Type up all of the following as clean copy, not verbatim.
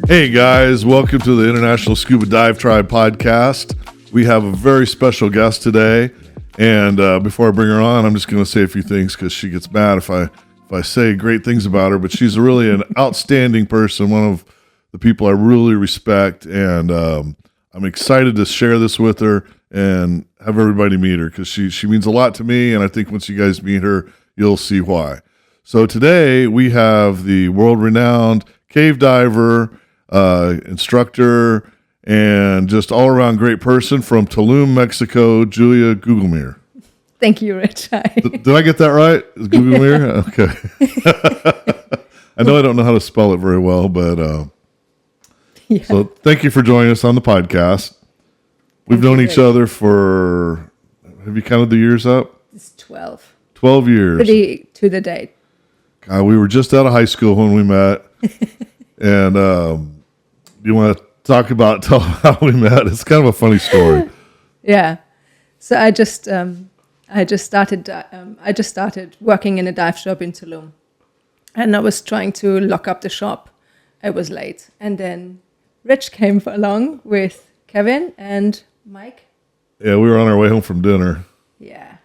Hey guys, welcome to the International Scuba Dive Tribe podcast. We have a very special guest today, and before I bring her on, I'm just going to say a few things because she gets mad if I say great things about her. But she's really an outstanding person, one of the people I really respect, and I'm excited to share this with her and have everybody meet her because she means a lot to me, and I think once you guys meet her, you'll see why. So today we have the world-renowned cave diver, instructor, and just all-around great person from Tulum, Mexico, Julia Gugelmir. Thank you, Rich. Did I get that right? Is Gugelmir? Okay. I know I don't know how to spell it very well, but Yeah. So thank you for joining us on the podcast. We've known each other for, have you counted the years up? It's 12. 12 years. To the date. God, we were just out of high school when we met. And you want to tell how we met? It's kind of a funny story. Yeah. So I just started working in a dive shop in Tulum, and I was trying to lock up the shop. I was late, and then Rich came along with Kevin and Mike. Yeah, we were on our way home from dinner. Yeah,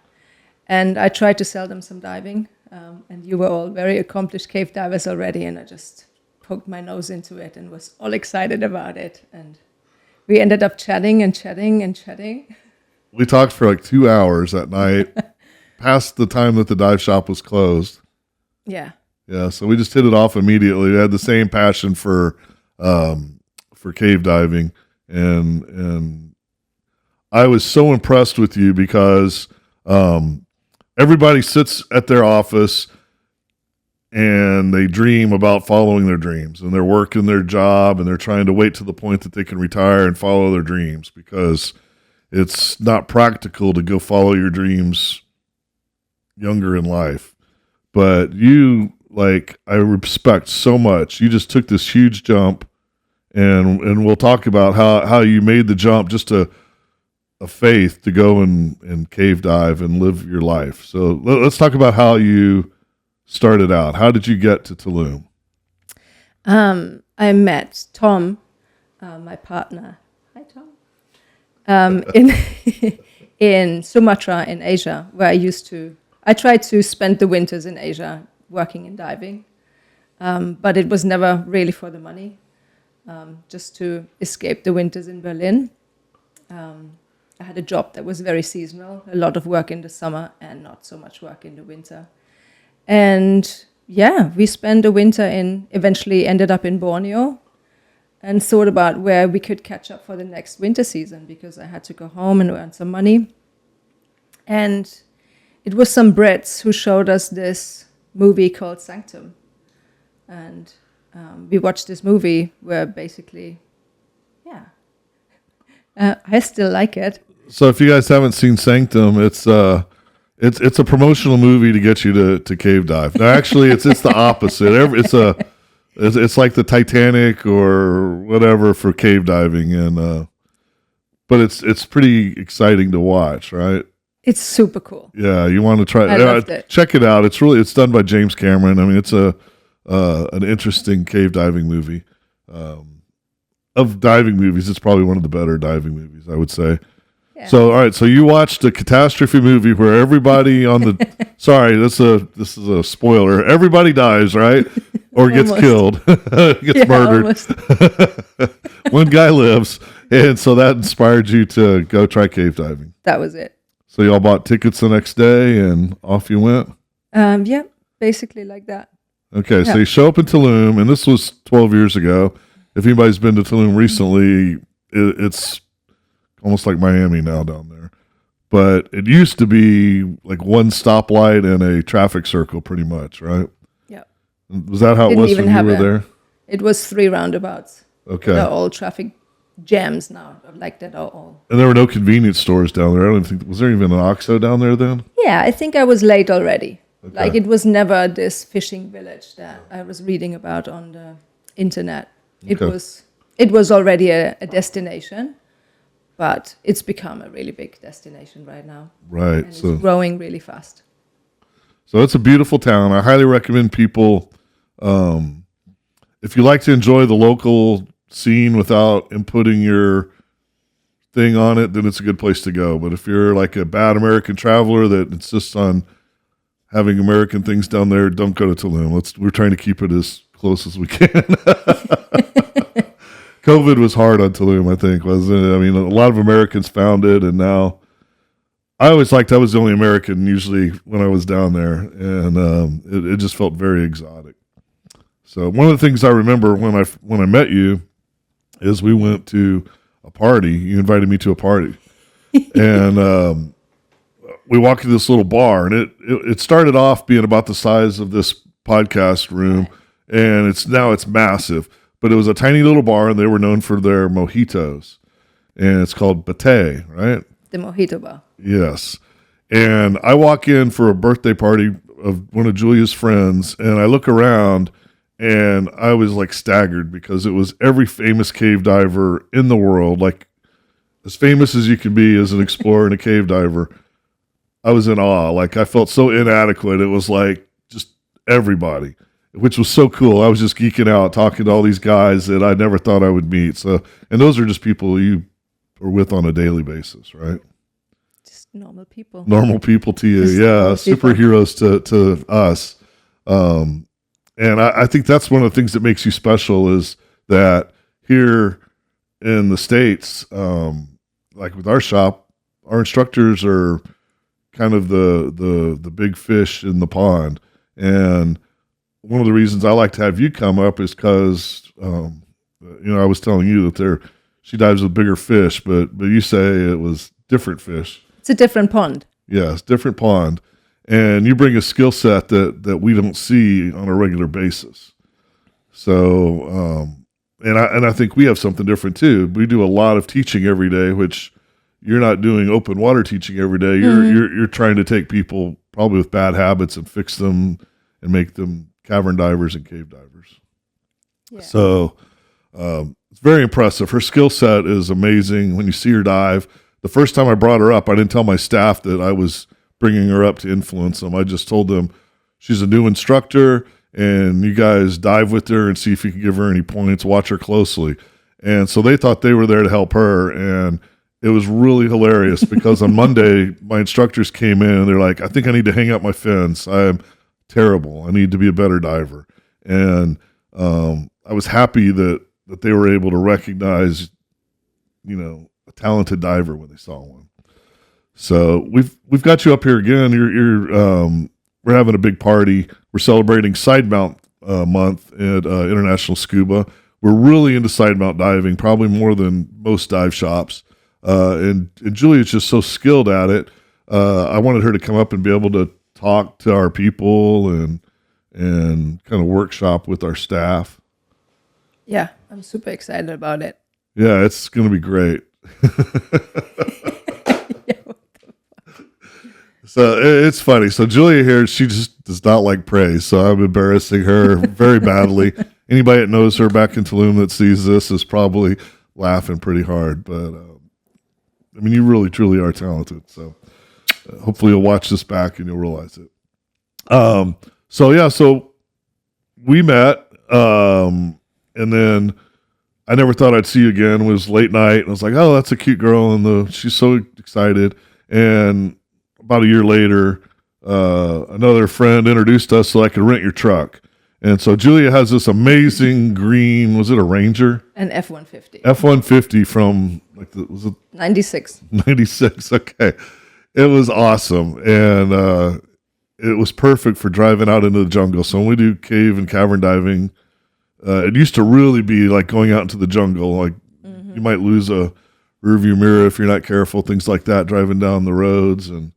and I tried to sell them some diving, and you were all very accomplished cave divers already, and I just poked my nose into it and was all excited about it, and we ended up chatting. We talked for like 2 hours that night, past the time that the dive shop was closed. Yeah. Yeah, so we just hit it off immediately. We had the same passion for cave diving, and I was so impressed with you because everybody sits at their office and they dream about following their dreams, and they're working their job, and they're trying to wait to the point that they can retire and follow their dreams because it's not practical to go follow your dreams younger in life. But you, I respect so much. You just took this huge jump, and we'll talk about how you made the jump, just a faith to go and cave dive and live your life. So let's talk about how you started out. How did you get to Tulum? I met Tom, my partner. Hi, Tom. In Sumatra in Asia, where I tried to spend the winters in Asia working in diving, but it was never really for the money, just to escape the winters in Berlin. I had a job that was very seasonal, a lot of work in the summer and not so much work in the winter. And yeah, we spent the winter eventually ended up in Borneo and thought about where we could catch up for the next winter season because I had to go home and earn some money. And it was some Brits who showed us this movie called Sanctum. And we watched this movie where basically, I still like it. So if you guys haven't seen Sanctum, it's a promotional movie to get you to cave dive. No, actually, it's the opposite. It's like the Titanic or whatever for cave diving, and but it's pretty exciting to watch, right? It's super cool. Yeah, you want to try. I loved it. Check it out. It's done by James Cameron. I mean, it's an interesting cave diving movie. Of diving movies, it's probably one of the better diving movies, I would say. Yeah. So, all right. So you watched a catastrophe movie where everybody on the sorry, this is a spoiler. Everybody dies, right? Or gets killed, gets murdered. One guy lives, and so that inspired you to go try cave diving. That was it. So y'all bought tickets the next day, and off you went. Yeah, basically like that. Okay, so you show up in Tulum, and this was 12 years ago. If anybody's been to Tulum recently, it's almost like Miami now down there. But it used to be like one stoplight and a traffic circle pretty much, right? Yeah. Was that how it was when you were there? It was 3 roundabouts. Okay. They're all traffic jams now, like that are all. And there were no convenience stores down there. I don't think, was there even an OXXO down there then? Yeah, I think I was late already. Okay. Like it was never this fishing village that I was reading about on the internet. It was already a destination, but it's become a really big destination right now. Right. And it's growing really fast. So it's a beautiful town. I highly recommend people If you like to enjoy the local scene without inputting your thing on it, then it's a good place to go. But if you're like a bad American traveler that insists on having American things down there, don't go to Tulum. We're trying to keep it as close as we can. COVID was hard on Tulum, I think, wasn't it? I mean, a lot of Americans found it, and now I always liked I was the only American usually when I was down there, and it just felt very exotic. So one of the things I remember when I met you is we went to a party. You invited me to a party, and we walked into this little bar, and it started off being about the size of this podcast room, and it's massive. But it was a tiny little bar, and they were known for their mojitos, and it's called Bate, right? The mojito bar. Yes. And I walk in for a birthday party of one of Julia's friends, and I look around, and I was like staggered because it was every famous cave diver in the world, like as famous as you can be as an explorer and a cave diver. I was in awe. Like I felt so inadequate. It was like just everybody, which was so cool. I was just geeking out talking to all these guys that I never thought I would meet. So, and those are just people you are with on a daily basis, right? Just normal people. Normal people to you. Just Yeah. Superheroes to us. And I think that's one of the things that makes you special is that here in the States, like with our shop, our instructors are kind of the big fish in the pond. And one of the reasons I like to have you come up is because, I was telling you that she dives with bigger fish, but you say it was different fish. It's a different pond. Yes, different pond. And you bring a skill set that we don't see on a regular basis. So, and I think we have something different too. We do a lot of teaching every day, which you're not doing open water teaching every day. You're trying to take people probably with bad habits and fix them and make them cavern divers and cave divers. Yeah. So, it's very impressive. Her skill set is amazing. When you see her dive, the first time I brought her up, I didn't tell my staff that I was bringing her up to influence them. I just told them she's a new instructor and you guys dive with her and see if you can give her any points, watch her closely. And so they thought they were there to help her. And it was really hilarious because on Monday, my instructors came in and they're like, I think I need to hang up my fins. I'm terrible. I need to be a better diver. And I was happy that they were able to recognize, a talented diver when they saw one. So we've got you up here again. We're having a big party. We're celebrating side mount month at International Scuba. We're really into side mount diving, probably more than most dive shops. And Julia's just so skilled at it. I wanted her to come up and be able to talk to our people and kind of workshop with our staff. Yeah, I'm super excited about it. Yeah, it's going to be great. So it's funny. So Julia here, she just does not like praise. So I'm embarrassing her very badly. Anybody that knows her back in Tulum that sees this is probably laughing pretty hard. But you really, truly are talented. So hopefully you'll watch this back and you'll realize it. So we met, and then I never thought I'd see you again. It was late night, and I was like, "Oh, that's a cute girl," and she's so excited. And about a year later, another friend introduced us so I could rent your truck. And so Julia has this amazing green, was it a Ranger? An F-150. F-150 from, was it? 96. 96, okay. It was awesome. And it was perfect for driving out into the jungle. So when we do cave and cavern diving, it used to really be like going out into the jungle. Like you might lose a rearview mirror if you're not careful, things like that, driving down the roads. And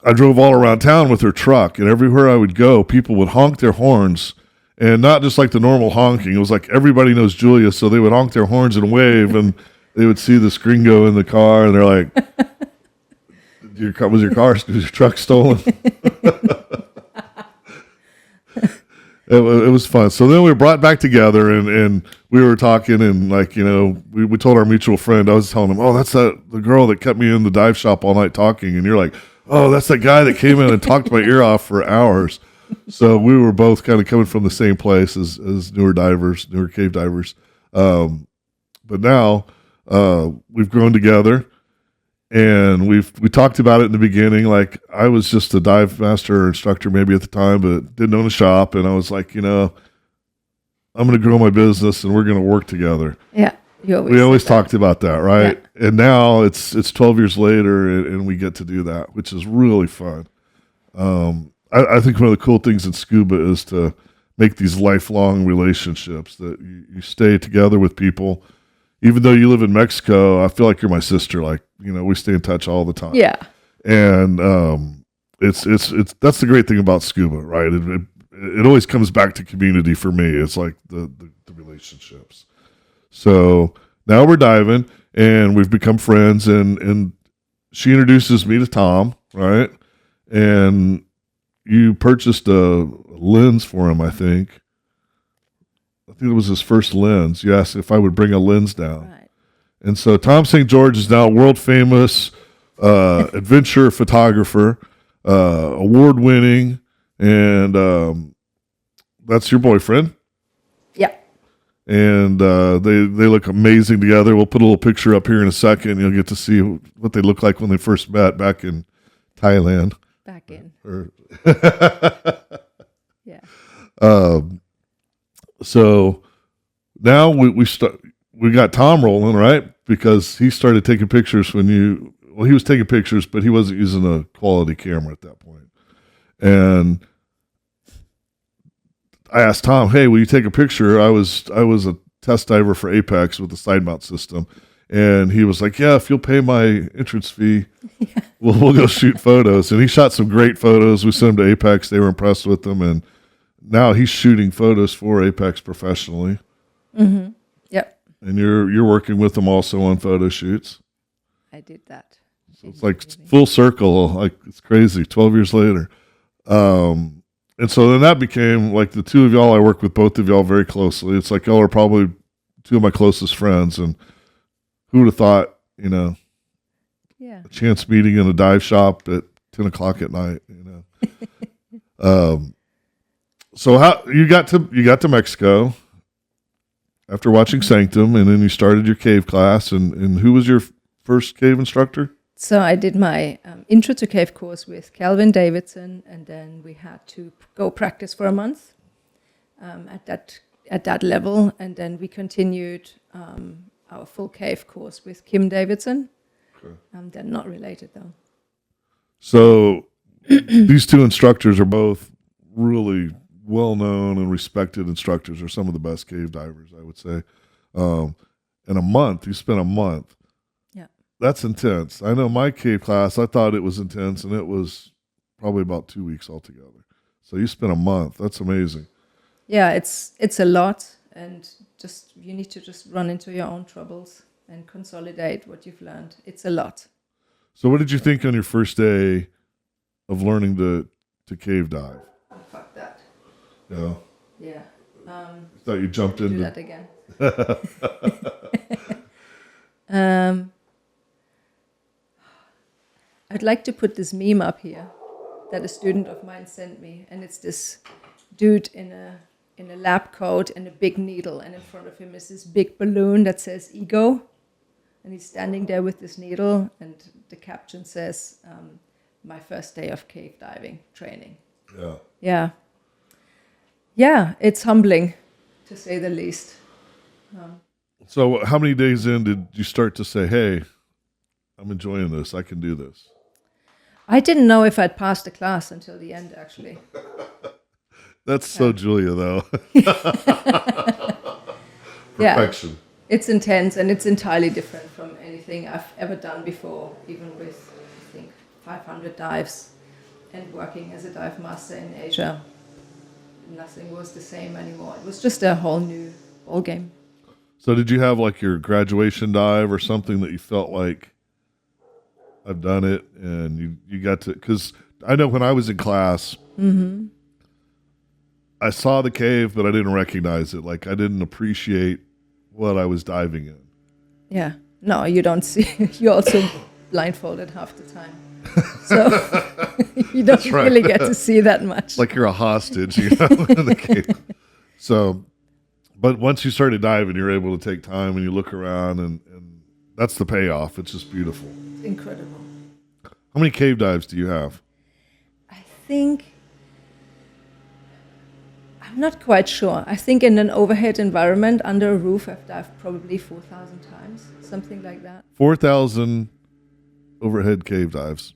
I drove all around town with her truck, and everywhere I would go, people would honk their horns, and not just like the normal honking. It was like everybody knows Julia, so they would honk their horns and wave, and they would see this gringo in the car, and they're like, was your truck stolen? It was fun. So then we were brought back together, and we were talking, and we told our mutual friend, I was telling him, oh, that's the girl that kept me in the dive shop all night talking. And you're like, oh, that's that guy that came in and talked my ear off for hours. So we were both kind of coming from the same place as newer divers, newer cave divers. But now we've grown together, and we talked about it in the beginning. Like I was just a dive master or instructor maybe at the time, but didn't own a shop, and I was like, I'm going to grow my business, and we're going to work together. Yeah, We always talked about that, right? Yeah. And now it's 12 years later, and we get to do that, which is really fun. I think one of the cool things in scuba is to make these lifelong relationships that you stay together with people. Even though you live in Mexico, I feel like you're my sister. Like, we stay in touch all the time. Yeah. And it's that's the great thing about scuba, right? It always comes back to community for me. It's like the relationships. So now we're diving, and we've become friends, and she introduces me to Tom, right? And you purchased a lens for him, I think. I think it was his first lens. You asked if I would bring a lens down. Right. And so Tom St. George is now a world-famous adventure photographer, award-winning, and that's your boyfriend? Yeah. And they look amazing together. We'll put a little picture up here in a second. You'll get to see what they look like when they first met back in Thailand. Back in. Yeah. So now we got Tom rolling, right? Because he started taking pictures when he was taking pictures, but he wasn't using a quality camera at that point. And I asked Tom, "Hey, will you take a picture?" I was a test diver for Apex with the side mount system, and he was like, "Yeah, if you'll pay my entrance fee, we'll go shoot photos." And he shot some great photos. We sent them to Apex; they were impressed with them, and now he's shooting photos for Apex professionally. Mm-hmm. Yep. And you're working with them also on photo shoots. I did that. So it's like full circle. Like it's crazy. 12 years later. And so then that became like the two of y'all. I work with both of y'all very closely. It's like y'all are probably two of my closest friends. And who would have thought, yeah, a chance meeting in a dive shop at 10 o'clock at night, So how you got to Mexico after watching Sanctum, and then you started your cave class. And who was your first cave instructor? So I did my intro to cave course with Calvin Davidson, and then we had to go practice for a month at that level, and then we continued our full cave course with Kim Davidson. Okay. They're not related though. So these two instructors are both really well-known and respected instructors. Are some of the best cave divers, I would say. In a month, you spent a month. That's intense. I know my cave class, I thought it was intense, and it was probably about 2 weeks altogether. So you spent a month. That's amazing. Yeah, it's a lot, and you need to just run into your own troubles and consolidate what you've learned. It's a lot. So what did you think on your first day of learning to cave dive? Oh, fuck that. Yeah. Yeah. I thought you jumped into do that again. I'd like to put this meme up here that a student of mine sent me, and it's this dude in a lab coat and a big needle, and in front of him is this big balloon that says ego, and he's standing there with this needle, and the caption says, "My first day of cave diving training." Yeah, it's humbling, to say the least. So how many days in did you start to say, "Hey, I'm enjoying this, I can do this"? I didn't know if I'd passed the class until the end, actually. That's so Julia, though. Perfection. Yeah, it's intense, and it's entirely different from anything I've ever done before, even with, I think, 500 dives and working as a dive master in Asia. Nothing was the same anymore. It was just a whole new ballgame. So did you have like your graduation dive or something that you felt like, I've done it, and you got to, because I know when I was in class, mm-hmm. I saw the cave, but I didn't recognize it. Like I didn't appreciate what I was diving in. Yeah. No, you don't see. You're also blindfolded half the time. So you don't right. really get to see that much. Like you're a hostage, in the cave. So, but once you started diving, you're able to take time and you look around, and that's the payoff. It's just beautiful. It's incredible. How many cave dives do you have? I think, I'm not quite sure. I think in an overhead environment under a roof, I've dived probably 4,000 times, something like that. 4,000 overhead cave dives.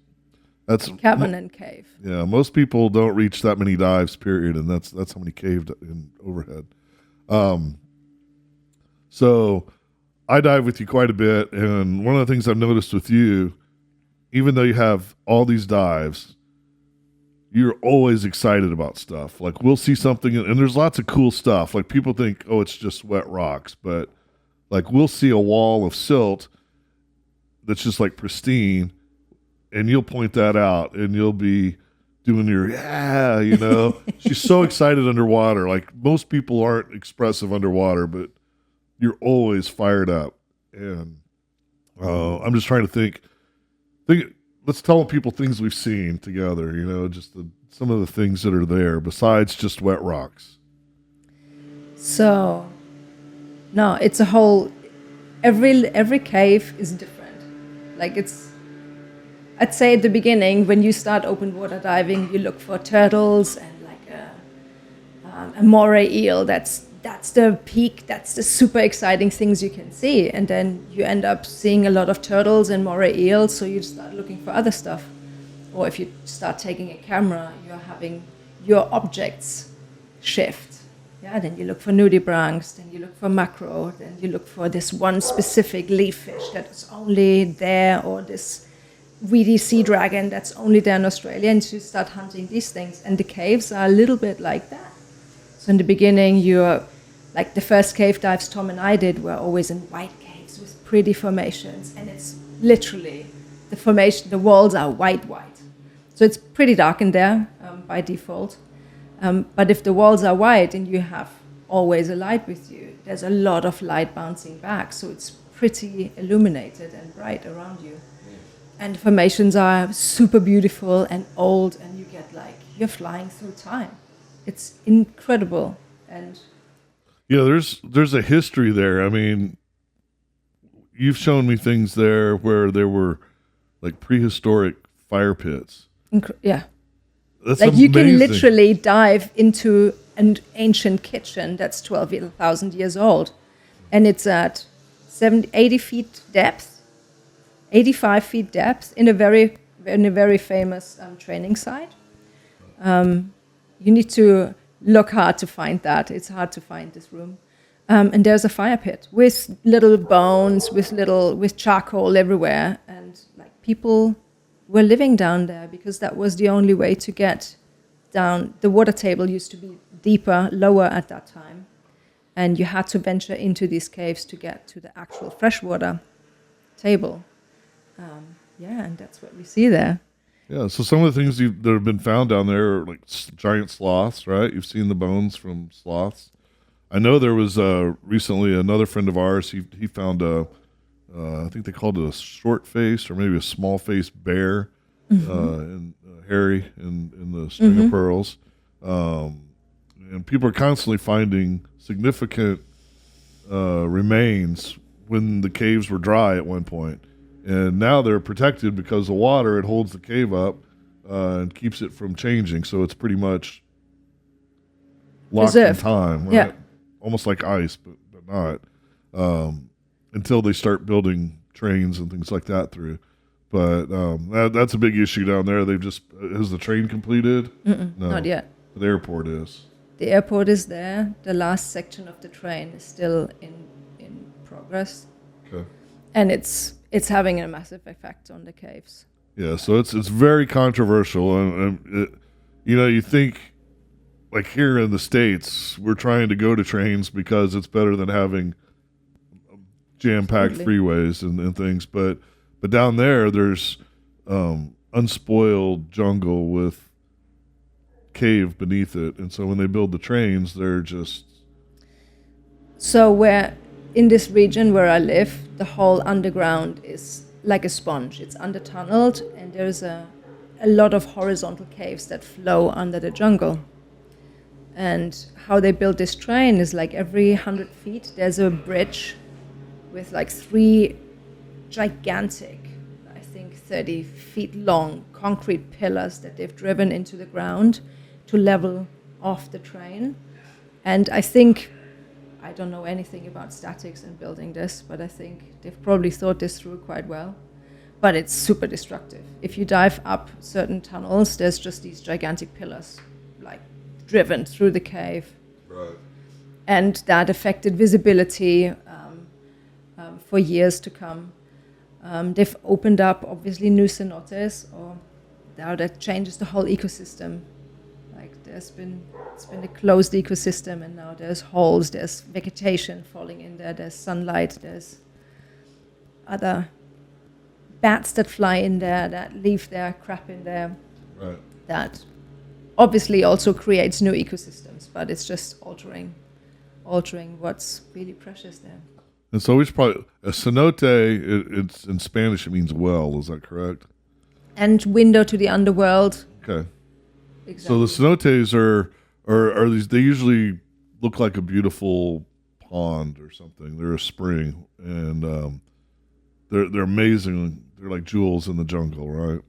That's Cabin and cave. Yeah, most people don't reach that many dives, period, and that's how many cave in overhead. So I dive with you quite a bit, and one of the things I've noticed with you, even though you have all these dives, you're always excited about stuff. Like we'll see something, and there's lots of cool stuff. Like people think, oh, it's just wet rocks, but like we'll see a wall of silt that's just like pristine, and you'll point that out, and you'll be doing your She's so excited underwater. Like most people aren't expressive underwater, but you're always fired up. And I'm just trying to think. Let's tell people things we've seen together. Just some of the things that are there besides just wet rocks. So, no, it's a whole. Every cave is different. Like I'd say at the beginning when you start open water diving, you look for turtles and like a moray eel. That's the peak. That's the super exciting things you can see. And then you end up seeing a lot of turtles and moray eels, so you start looking for other stuff. Or if you start taking a camera, you're having your objects shift. Yeah, then you look for nudibranchs, then you look for macro, then you look for this one specific leaf fish that is only there, or this weedy sea dragon that's only there in Australia, and you start hunting these things. And the caves are a little bit like that. So in the beginning, like the first cave dives Tom and I did were always in white caves with pretty formations, and it's literally the walls are white. So it's pretty dark in there by default. But if the walls are white and you have always a light with you, there's a lot of light bouncing back, so it's pretty illuminated and bright around you. And the formations are super beautiful and old, and you get like you're flying through time. It's incredible. And there's a history there. I mean, you've shown me things there where there were like prehistoric fire pits. Yeah. That's like amazing. You can literally dive into an ancient kitchen that's 12,000 years old, and it's at 80 feet depth, 85 feet depth in a very famous training site. You need to look hard to find that. It's hard to find this room. And there's a fire pit with little bones, with charcoal everywhere, and like people were living down there because that was the only way to get down. The water table used to be lower at that time, and you had to venture into these caves to get to the actual freshwater table. And that's what we see there. Yeah, so some of the things that have been found down there are like giant sloths, right? You've seen the bones from sloths. I know there was recently another friend of ours. He found I think they called it a short face or maybe a small face bear, and hairy in the string of pearls. And people are constantly finding significant remains when the caves were dry at one point. And now they're protected because the water, it holds the cave up and keeps it from changing. So it's pretty much locked in time, right? Yeah. Almost like ice, but not. Until they start building trains and things like that through. But that's a big issue down there. Has the train completed? No, not yet. The airport is. The airport is there. The last section of the train is still in progress. Okay. And it's having a massive effect on the caves. Yeah, so it's very controversial, and you think like here in the States, we're trying to go to trains because it's better than having jam-packed freeways and things, but down there's unspoiled jungle with cave beneath it, and so when they build the trains, they're just. So where in this region where I live, the whole underground is like a sponge. It's undertunneled, and there's a a lot of horizontal caves that flow under the jungle. And how they built this train is like every 100 feet, there's a bridge with like 3 gigantic, I think 30 feet long concrete pillars that they've driven into the ground to level off the train. And I think, I don't know anything about statics and building this, but I think they've probably thought this through quite well. But it's super destructive. If you dive up certain tunnels, there's just these gigantic pillars, like driven through the cave. Right. And that affected visibility for years to come. They've opened up, obviously, new cenotes, or now that changes the whole ecosystem. Like it's been a closed ecosystem, and now there's holes, there's vegetation falling in there, there's sunlight, there's other bats that fly in there, that leave their crap in there. Right. That obviously also creates new ecosystems, but it's just altering what's really precious there. And so we should probably a cenote. It's in Spanish. It means well. Is that correct? And window to the underworld. Okay. Exactly. So the cenotes are these? They usually look like a beautiful pond or something. They're a spring, and they're amazing. They're like jewels in the jungle, right?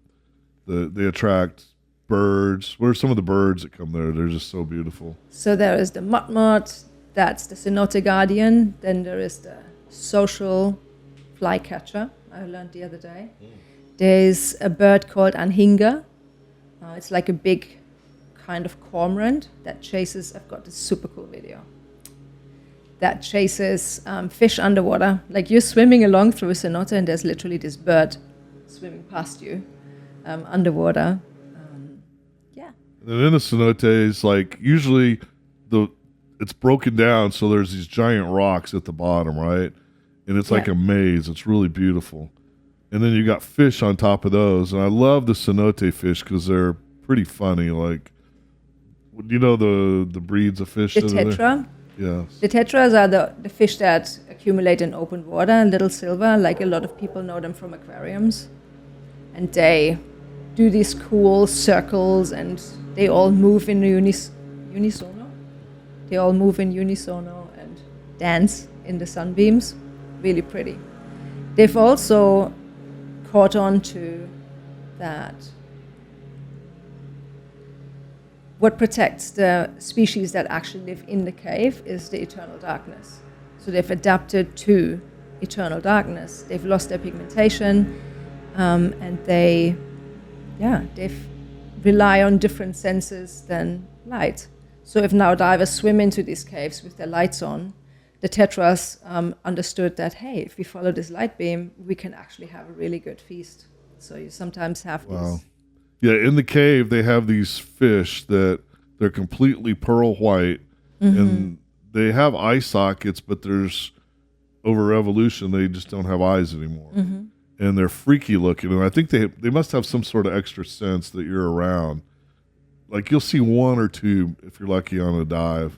They attract birds. What are some of the birds that come there? They're just so beautiful. So there is the motmot. That's the cenote guardian. Then there is the social flycatcher, I learned the other day. There's a bird called anhinga. It's like a big kind of cormorant that chases, I've got this super cool video, that chases fish underwater. Like you're swimming along through a cenote and there's literally this bird swimming past you underwater. Yeah. And in the cenotes, like usually it's broken down, so there's these giant rocks at the bottom, right? And it's like a maze. It's really beautiful. And then you got fish on top of those. And I love the cenote fish because they're pretty funny. Like, you know the breeds of fish? The tetra. Yes. The tetras are the fish that accumulate in open water, little silver, like a lot of people know them from aquariums. And they do these cool circles and they all move in unisono. They all move in unisono and dance in the sunbeams. Really pretty. They've also caught on to that what protects the species that actually live in the cave is the eternal darkness. So they've adapted to eternal darkness. They've lost their pigmentation, and they rely on different senses than light. So if now divers swim into these caves with their lights on, the tetras understood that, hey, if we follow this light beam, we can actually have a really good feast. So you sometimes have these. Yeah, in the cave, they have these fish that they're completely pearl white, and they have eye sockets, but there's, over evolution, they just don't have eyes anymore. And they're freaky looking, and I think they must have some sort of extra sense that you're around. Like, you'll see one or two, if you're lucky, on a dive,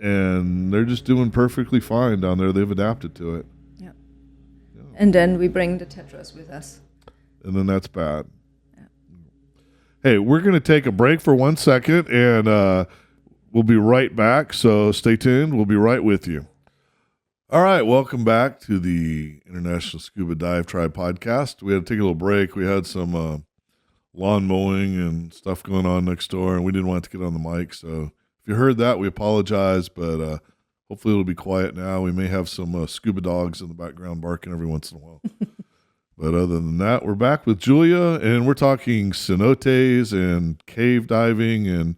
and they're just doing perfectly fine down there. They've adapted to it. Yeah. And then we bring the tetras with us. And then that's bad. Hey, we're going to take a break for 1 second, and we'll be right back. So stay tuned. We'll be right with you. All right, welcome back to the International Scuba Dive Tribe podcast. We had to take a little break. We had some lawn mowing and stuff going on next door, and we didn't want to get on the mic. So if you heard that, we apologize, but hopefully it'll be quiet now. We may have some scuba dogs in the background barking every once in a while. But other than that, we're back with Julia, and we're talking cenotes and cave diving and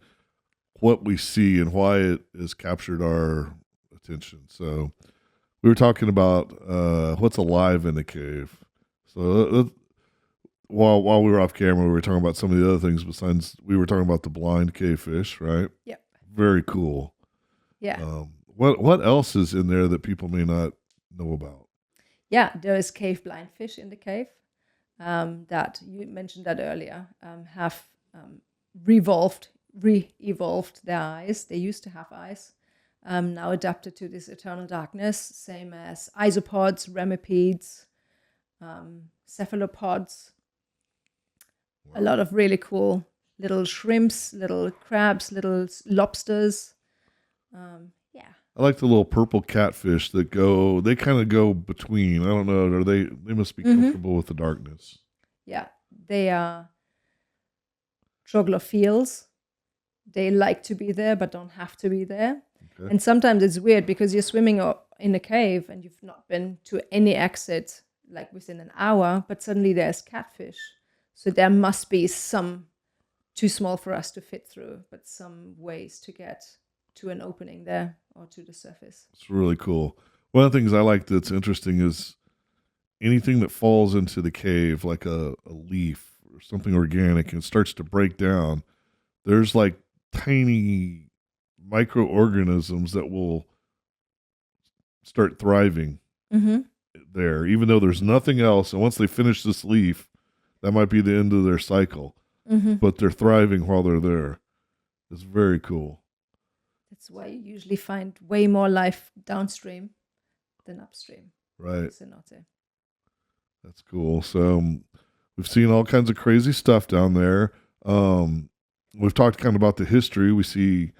what we see and why it has captured our attention. So we were talking about what's alive in the cave. So while we were off camera, we were talking about some of the other things besides, we were talking about the blind cavefish, right? Yep. Very cool. Yeah. What else is in there that people may not know about? Yeah, there is cave blind fish in the cave that you mentioned that earlier, have re-evolved their eyes. They used to have eyes, now adapted to this eternal darkness, same as isopods, remipedes, cephalopods. A lot of really cool little shrimps, little crabs, little lobsters. Yeah. I like the little purple catfish that they kind of go between. I don't know. They must be comfortable with the darkness. Yeah. They are troglophiles. They like to be there, but don't have to be there. Okay. And sometimes it's weird because you're swimming in a cave and you've not been to any exit like within an hour, but suddenly there's catfish. So there must be some, too small for us to fit through, but some ways to get to an opening there or to the surface. It's really cool. One of the things I like that's interesting is anything that falls into the cave, like a leaf or something organic, and starts to break down, there's like tiny microorganisms that will start thriving there, even though there's nothing else. And once they finish this leaf, that might be the end of their cycle. But they're thriving while they're there. It's very cool. That's why you usually find way more life downstream than upstream. Right. Cenote. That's cool. So we've seen all kinds of crazy stuff down there. We've talked kind of about the history. We see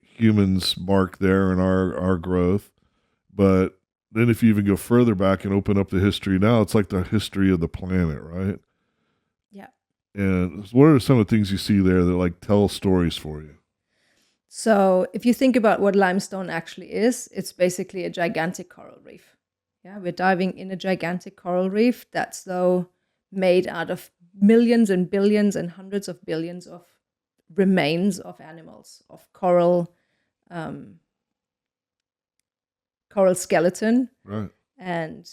humans mark there in our growth. But then if you even go further back and open up the history now, it's like the history of the planet, right? Yeah. And what are some of the things you see there that like tell stories for you? So if you think about what limestone actually is, it's basically a gigantic coral reef. Yeah, we're diving in a gigantic coral reef that's though made out of millions and billions and hundreds of billions of remains of animals, of coral skeleton. Right. And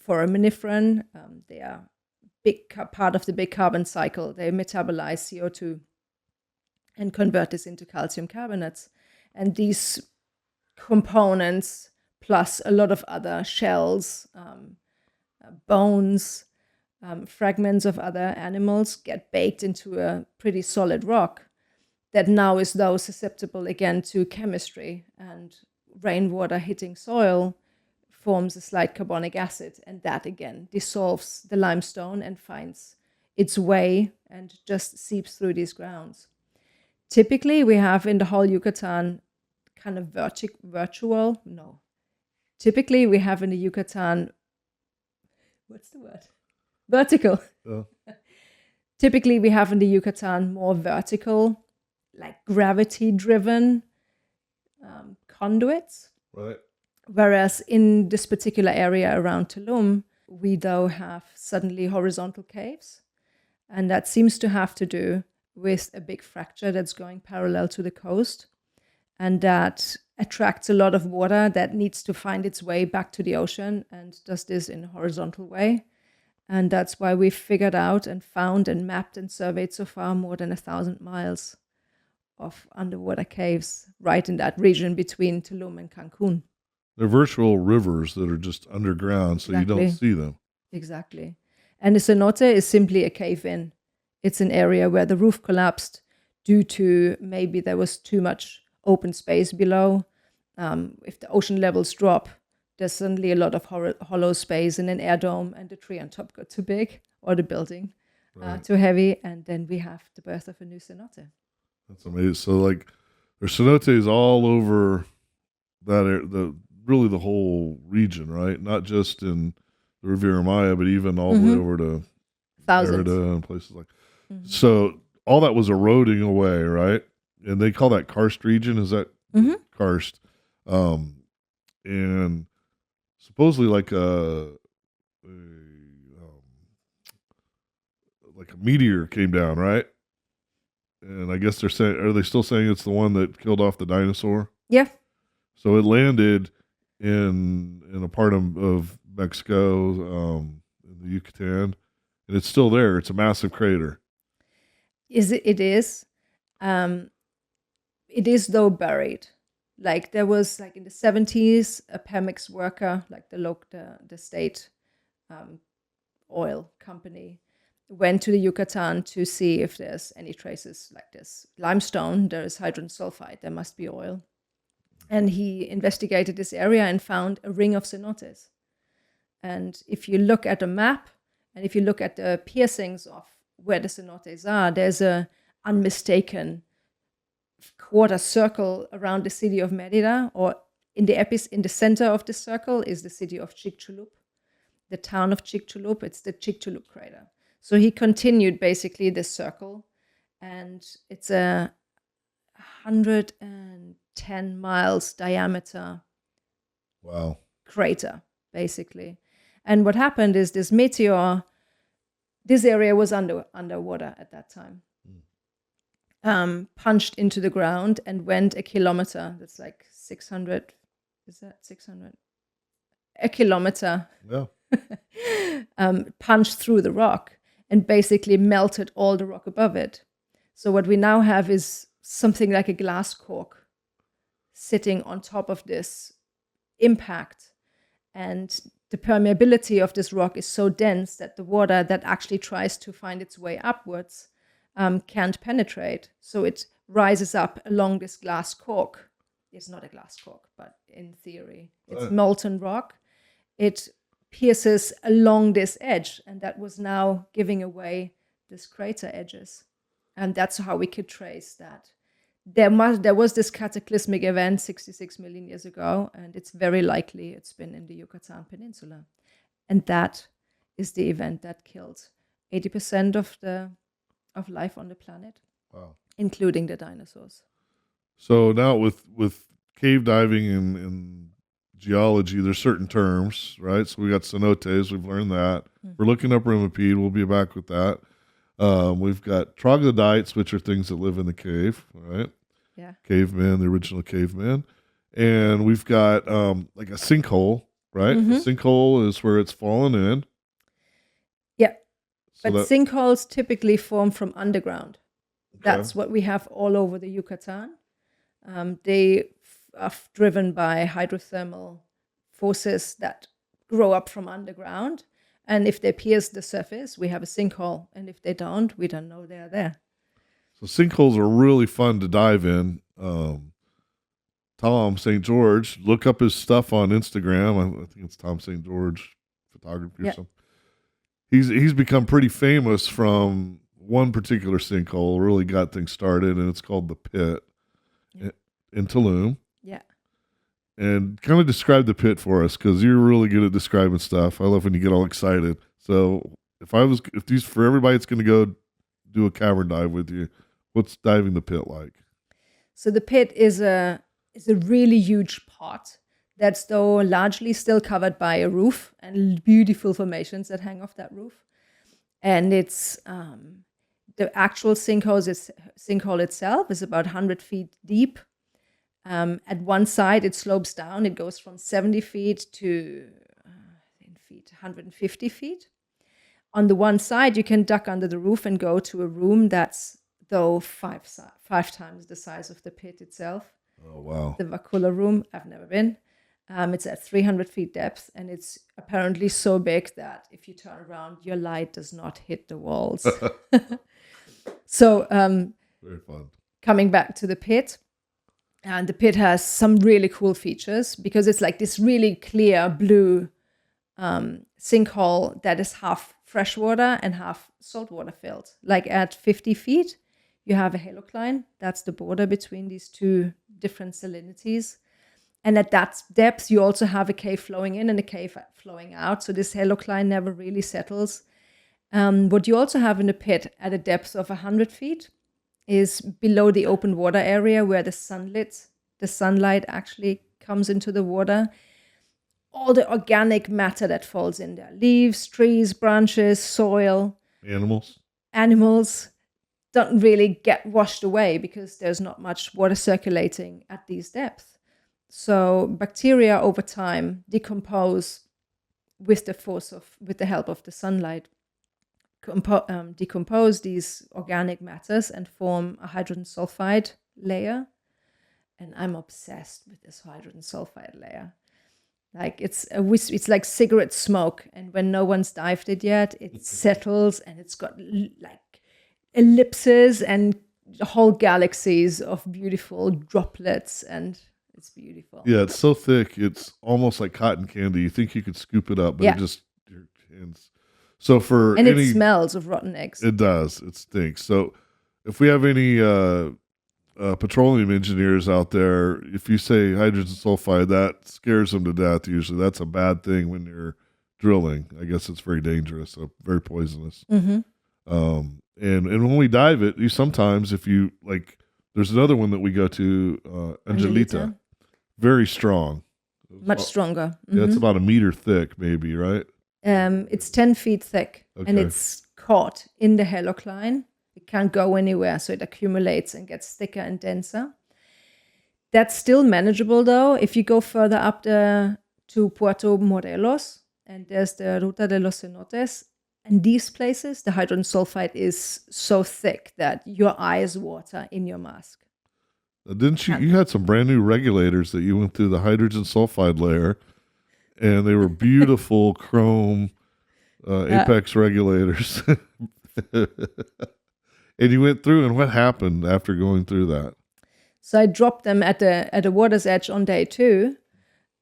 foraminiferan, they are big part of the big carbon cycle. They metabolize CO2 and convert this into calcium carbonates. And these components, plus a lot of other shells, bones, fragments of other animals, get baked into a pretty solid rock that now is though susceptible again to chemistry, and rainwater hitting soil forms a slight carbonic acid, and that again dissolves the limestone and finds its way and just seeps through these grounds. Typically, we have in the whole Yucatan kind of Typically, we have in the Yucatan, what's the word? Vertical. Oh. Typically, we have in the Yucatan more vertical, like gravity-driven conduits. Right. Whereas in this particular area around Tulum, we though have suddenly horizontal caves. And that seems to have to do with a big fracture that's going parallel to the coast. And that attracts a lot of water that needs to find its way back to the ocean and does this in a horizontal way. And that's why we've figured out and found and mapped and surveyed so far more than 1,000 miles of underwater caves right in that region between Tulum and Cancun. They're virtual rivers that are just underground, so Exactly. you don't see them. Exactly. And the cenote is simply a cave-in. It's an area where the roof collapsed due to maybe there was too much open space below. If the ocean levels drop, there's suddenly a lot of hollow space in an air dome, and the tree on top got too big, or the building too heavy, and then we have the birth of a new cenote. That's amazing. So like there's cenotes all over that really the whole region, right? Not just in the Riviera Maya, but even all the way over to Merida and places like. So all that was eroding away, right? And they call that karst region. Is that karst? And supposedly like a meteor came down, right? And I guess are they still saying it's the one that killed off the dinosaur? Yeah. So it landed in a part of Mexico, in the Yucatan, and it's still there. It's a massive crater. It is. It is though buried. Like there was like in the 70s, a Pemex worker, like the state oil company, went to the Yucatan to see if there's any traces like this. Limestone, there is hydrogen sulfide, there must be oil. And he investigated this area and found a ring of cenotes. And if you look at a map, and if you look at the piercings of where the cenotes are, there's a unmistaken quarter circle around the city of Merida, or in the center of the circle is the city of Chicxulub, the town of Chicxulub. It's the Chicxulub crater. So he continued basically this circle, and it's a 110 miles diameter Wow. crater, basically. And what happened is this meteor, this area was underwater at that time, punched into the ground and went a kilometer. That's like 600. Is that 600? A kilometer. Yeah. Punched through the rock and basically melted all the rock above it. So what we now have is something like a glass cork sitting on top of this impact. And the permeability of this rock is so dense that the water that actually tries to find its way upwards can't penetrate. So it rises up along this glass cork. It's not a glass cork, but in theory, it's molten rock. It pierces along this edge, and that was now giving away this crater edges. And that's how we could trace that. There was this cataclysmic event 66 million years ago, and it's very likely it's been in the Yucatan Peninsula. And that is the event that killed 80% of life on the planet, Wow. including the dinosaurs. So now with cave diving and geology, there's certain terms, right? So we got cenotes, we've learned that. We're looking up Rimipede, we'll be back with that. We've got troglodytes, which are things that live in the cave, right? Yeah. Cavemen, the original cavemen. And we've got like a sinkhole, right? A sinkhole is where it's fallen in. Yeah. So But sinkholes typically form from underground. Okay. That's what we have all over the Yucatan. They are driven by hydrothermal forces that grow up from underground. And if they pierce the surface, we have a sinkhole. And if they don't, we don't know they're there. So sinkholes are really fun to dive in. Tom St. George, look up his stuff on Instagram. I think it's Tom St. George Photography or something. He's become pretty famous from one particular sinkhole, really got things started, and it's called the Pit in Tulum. Yeah. And kind of describe the Pit for us, because you're really good at describing stuff. I love when you get all excited. So if these for everybody that's going to go do a cavern dive with you, what's diving the Pit like? So the Pit is a really huge pot that's though largely still covered by a roof and beautiful formations that hang off that roof. And it's the actual sinkhole itself is about 100 feet deep. At one side, it slopes down. It goes from 70 feet to 150 feet. On the one side, you can duck under the roof and go to a room that's, though, five times the size of the pit itself. Oh, wow. The Vacula room, I've never been. It's at 300 feet depth, and it's apparently so big that if you turn around, your light does not hit the walls. So, very fun. Coming back to the pit, and the pit has some really cool features because it's like this really clear blue sinkhole that is half freshwater and half saltwater filled. Like at 50 feet, you have a halocline. That's the border between these two different salinities. And at that depth, you also have a cave flowing in and a cave flowing out. So this halocline never really settles. What you also have in the pit at a depth of 100 feet is below the open water area where the sunlight actually comes into the water. All the organic matter that falls in there, leaves, trees, branches, soil. Animals don't really get washed away because there's not much water circulating at these depths. So bacteria over time decompose with the help of the sunlight, decompose these organic matters and form a hydrogen sulfide layer. And I'm obsessed with this hydrogen sulfide layer. Like it's like cigarette smoke, and when no one's dived it yet, it settles and it's got like ellipses and whole galaxies of beautiful droplets, and it's beautiful. Yeah, it's so thick, it's almost like cotton candy. You think you could scoop it up, but it just your hands. So for And any, it smells of rotten eggs. it does. It stinks. So if we have any petroleum engineers out there, if you say hydrogen sulfide, that scares them to death. Usually, that's a bad thing when you're drilling. I guess it's very dangerous, so very poisonous. Mm-hmm. And when we dive it, you sometimes, if you like, there's another one that we go to, Angelita, very strong. Much stronger. Yeah, it's Mhm. about a meter thick, maybe, right? It's 10 feet thick, and Okay. it's caught in the halocline. It can't go anywhere, so it accumulates and gets thicker and denser. That's still manageable, though, if you go further up to Puerto Morelos, and there's the Ruta de los Cenotes. And these places, the hydrogen sulfide is so thick that your eyes water in your mask. Didn't you? You had some brand new regulators that you went through the hydrogen sulfide layer, and they were beautiful chrome apex regulators. And you went through, and what happened after going through that? So I dropped them at the water's edge on day 2.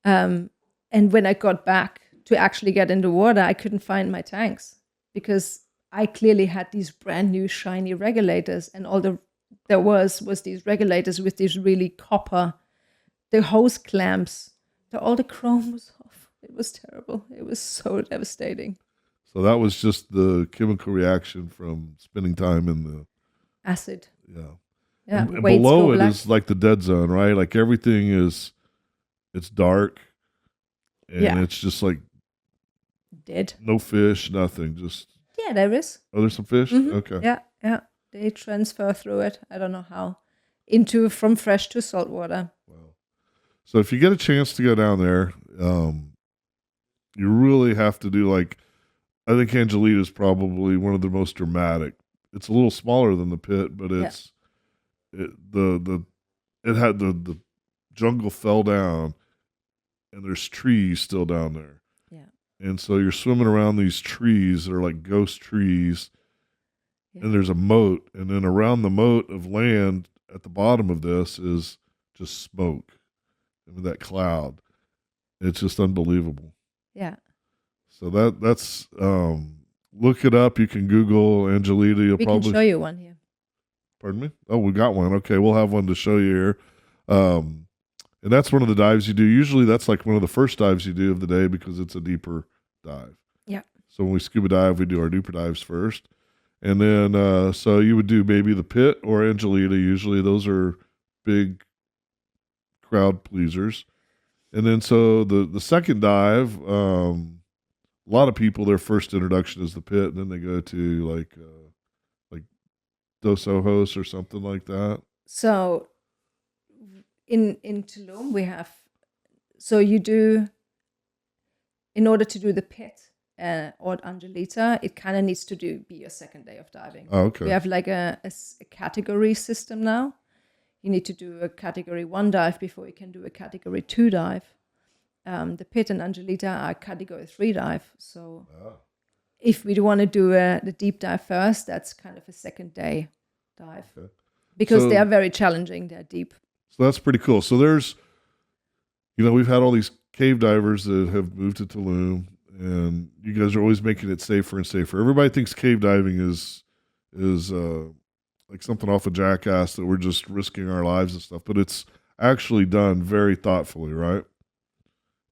And when I got back to actually get in the water, I couldn't find my tanks because I clearly had these brand new shiny regulators, and all there was these regulators with these really copper, the hose clamps, all the chrome was off. It was terrible. It was so devastating. So that was just the chemical reaction from spending time in the Acid. yeah. Yeah. And weights below go it black. is like the dead zone, right? Like everything is, it's dark, and Yeah. it's just like Dead. no fish, nothing. Just Yeah, there is. oh, there's some fish. Mhm. Okay. Yeah. They transfer through it. I don't know how. From fresh to salt water. Wow. So if you get a chance to go down there, you really have to do like, I think Angelita is probably one of the most dramatic. It's a little smaller than the pit, but it's it had the jungle fell down, and there's trees still down there. Yeah. And so you're swimming around these trees that are like ghost trees, Yeah. and there's a moat, and then around the moat of land at the bottom of this is just smoke, and that cloud. It's just unbelievable. Yeah. So that's look it up. You can Google Angelita. You'll We probably can show you one here. Pardon me? Oh, we got one. Okay, we'll have one to show you here. And that's one of the dives you do. Usually that's like one of the first dives you do of the day because it's a deeper dive. Yeah. So when we scuba dive, we do our deeper dives first. And then so you would do maybe the pit or Angelita. Usually those are big crowd pleasers. And then so the second dive, a lot of people, their first introduction is the pit, and then they go to like Dos Ojos or something like that. So in Tulum we have, so you do, in order to do the pit or Angelita, it kind of needs to be your second day of diving. Oh, okay. We have like a category system now. You need to do a category 1 dive before you can do a category 2 dive. The pit and Angelita are category 3 dive. So if we want to do the deep dive first, that's kind of a second day dive. Okay. Because So- they are very challenging. They're deep. So that's pretty cool. So there's, we've had all these cave divers that have moved to Tulum, and you guys are always making it safer and safer. Everybody thinks cave diving is like something off of Jackass, that we're just risking our lives and stuff, but it's actually done very thoughtfully, right?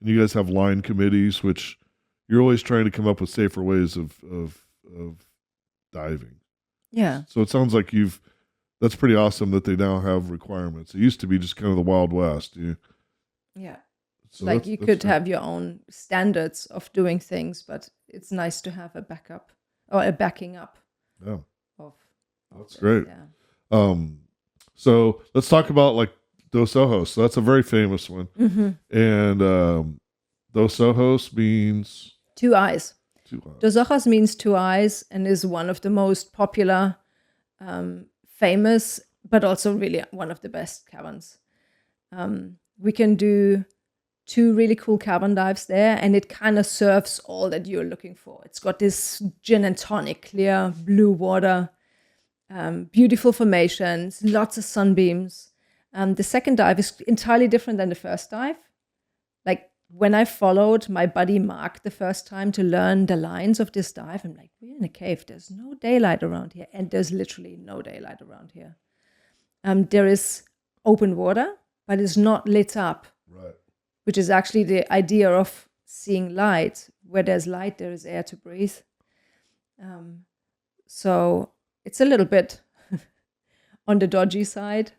And you guys have line committees, which you're always trying to come up with safer ways of diving. Yeah. So it sounds like that's pretty awesome that they now have requirements. It used to be just kind of the Wild West. Yeah. So Like that's- you that's could good. have your own standards of doing things, but it's nice to have a backup or a backing up Yeah, of that's this, great. Yeah. So let's talk about like Dos Ojos. So that's a very famous one. Mm-hmm. And Dos Ojos means 2 eyes. 2 eyes. Dos Ojos means 2 eyes and is one of the most popular, famous, but also really one of the best caverns. We can do 2 really cool cavern dives there, and it kind of serves all that you're looking for. It's got this gin and tonic, clear blue water, beautiful formations, lots of sunbeams. The second dive is entirely different than the first dive. Like when I followed my buddy Mark the first time to learn the lines of this dive, I'm like, we're in a cave. There's no daylight around here. And there's literally no daylight around here. There is open water, but it's not lit up, Right. which is actually the idea of seeing light. Where there's light, there is air to breathe. So it's a little bit on the dodgy side,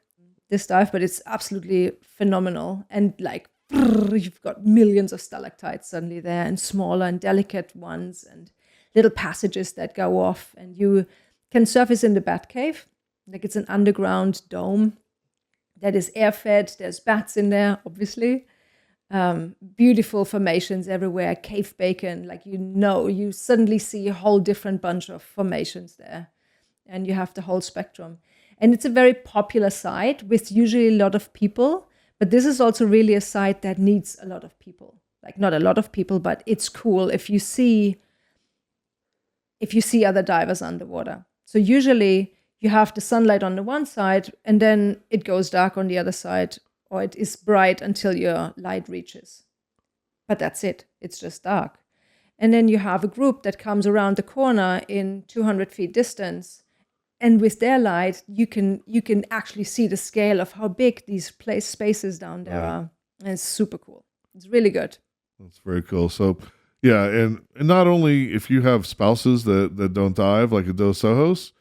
this dive, but it's absolutely phenomenal. And like, you've got millions of stalactites suddenly there, and smaller and delicate ones, and little passages that go off. And you can surface in the bat cave. Like, it's an underground dome that is air fed. There's bats in there, obviously. Beautiful formations everywhere, cave bacon. Like, you suddenly see a whole different bunch of formations there. And you have the whole spectrum. And it's a very popular site with usually a lot of people. But this is also really a site that needs a lot of people. Like, not a lot of people, but it's cool if you see other divers underwater. So usually you have the sunlight on the one side, and then it goes dark on the other side, or it is bright until your light reaches. But that's it. It's just dark. And then you have a group that comes around the corner in 200 feet distance, and with their light, you can actually see the scale of how big these spaces down there are. And it's super cool. It's really good. That's very cool. So, yeah, and not only if you have spouses that don't dive, like a Dos Ojos,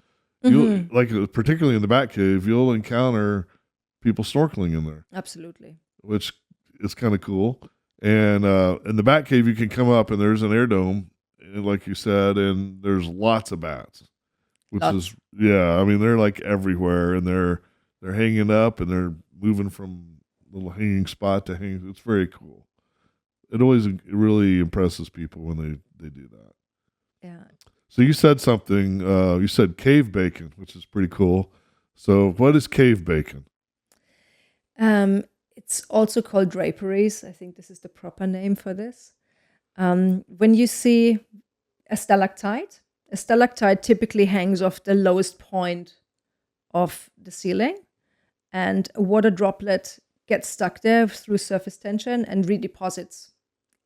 you'll, like particularly in the Bat Cave, you'll encounter people snorkeling in there. Absolutely. Which is kind of cool. And in the Bat Cave, you can come up and there's an air dome, like you said, and there's lots of bats. Which is, yeah, I mean, they're like everywhere, and they're hanging up, and they're moving from little hanging spot to hanging. It's very cool. It really impresses people when they do that. Yeah. So you said something, you said cave bacon, which is pretty cool. So what is cave bacon? It's also called draperies. I think this is the proper name for this. When you see a stalactite typically hangs off the lowest point of the ceiling, and a water droplet gets stuck there through surface tension and redeposits.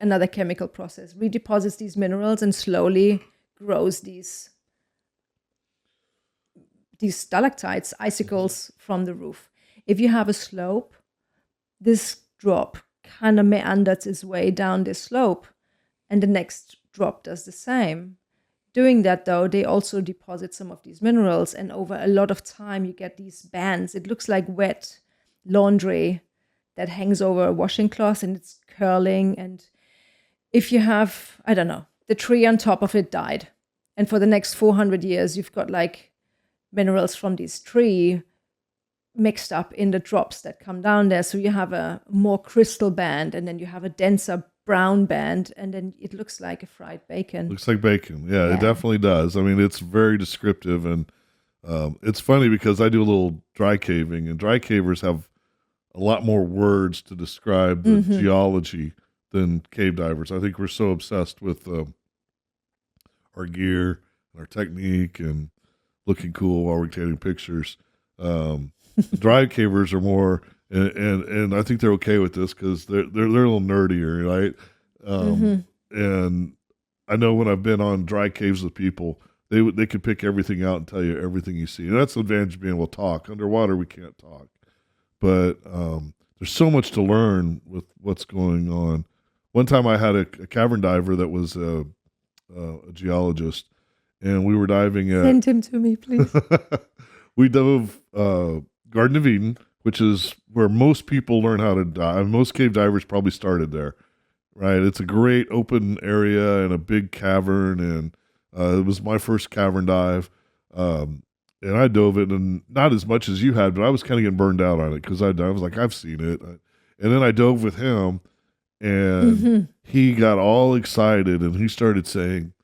Another chemical process redeposits these minerals and slowly grows these stalactites, icicles from the roof. If you have a slope, this drop kind of meanders its way down this slope, and the next drop does the same. Doing that, though, they also deposit some of these minerals, and over a lot of time, you get these bands. It looks like wet laundry that hangs over a washing cloth, and it's curling. And if you have, I don't know, the tree on top of it died, and for the next 400 years, you've got like minerals from this tree mixed up in the drops that come down there. So you have a more crystal band, and then you have a denser brown band, and then it looks like a fried bacon. Looks like bacon. Yeah, it definitely does. I mean, it's very descriptive, and it's funny because I do a little dry caving, and dry cavers have a lot more words to describe the geology than cave divers. I think we're so obsessed with our gear, our technique, and looking cool while we're taking pictures. Dry cavers are more, and I think they're okay with this because they're a little nerdier, right? And I know when I've been on dry caves with people, they could pick everything out and tell you everything you see. And that's the advantage of being able to talk. Underwater, we can't talk, but there's so much to learn with what's going on. One time, I had a cavern diver that was a geologist, and we were diving at. Send him to me, please. We dove Garden of Eden, which is where most people learn how to dive. Most cave divers probably started there, right? It's a great open area and a big cavern, and it was my first cavern dive. And I dove it, and not as much as you had, but I was kind of getting burned out on it because I was like, I've seen it. And then I dove with him, and he got all excited, and he started saying,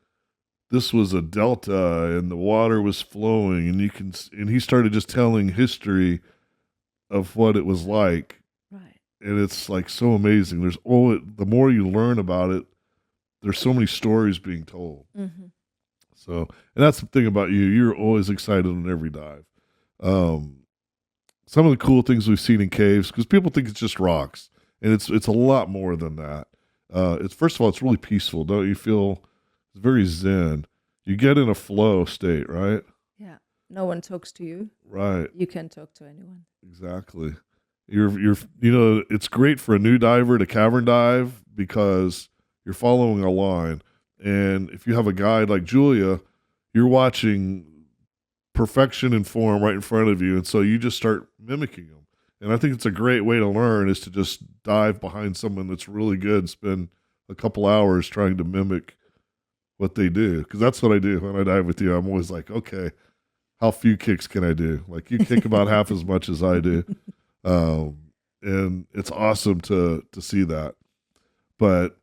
this was a delta and the water was flowing, and he started just telling history of what it was like. Right. And it's like so amazing. The more you learn about it, there's so many stories being told. So, and that's the thing about you. You're always excited on every dive. Some of the cool things we've seen in caves, because people think it's just rocks, and it's a lot more than that. It's first of all, it's really peaceful. Don't you feel? It's very zen. You get in a flow state, right? Yeah. No one talks to you. Right. You can talk to anyone. Exactly. It's great for a new diver to cavern dive because you're following a line. And if you have a guide like Julia, you're watching perfection in form right in front of you. And so you just start mimicking them. And I think it's a great way to learn is to just dive behind someone that's really good and spend a couple hours trying to mimic what they do. Because that's what I do when I dive with you. I'm always like, okay, how few kicks can I do? Like you kick about half as much as I do. And it's awesome to see that. But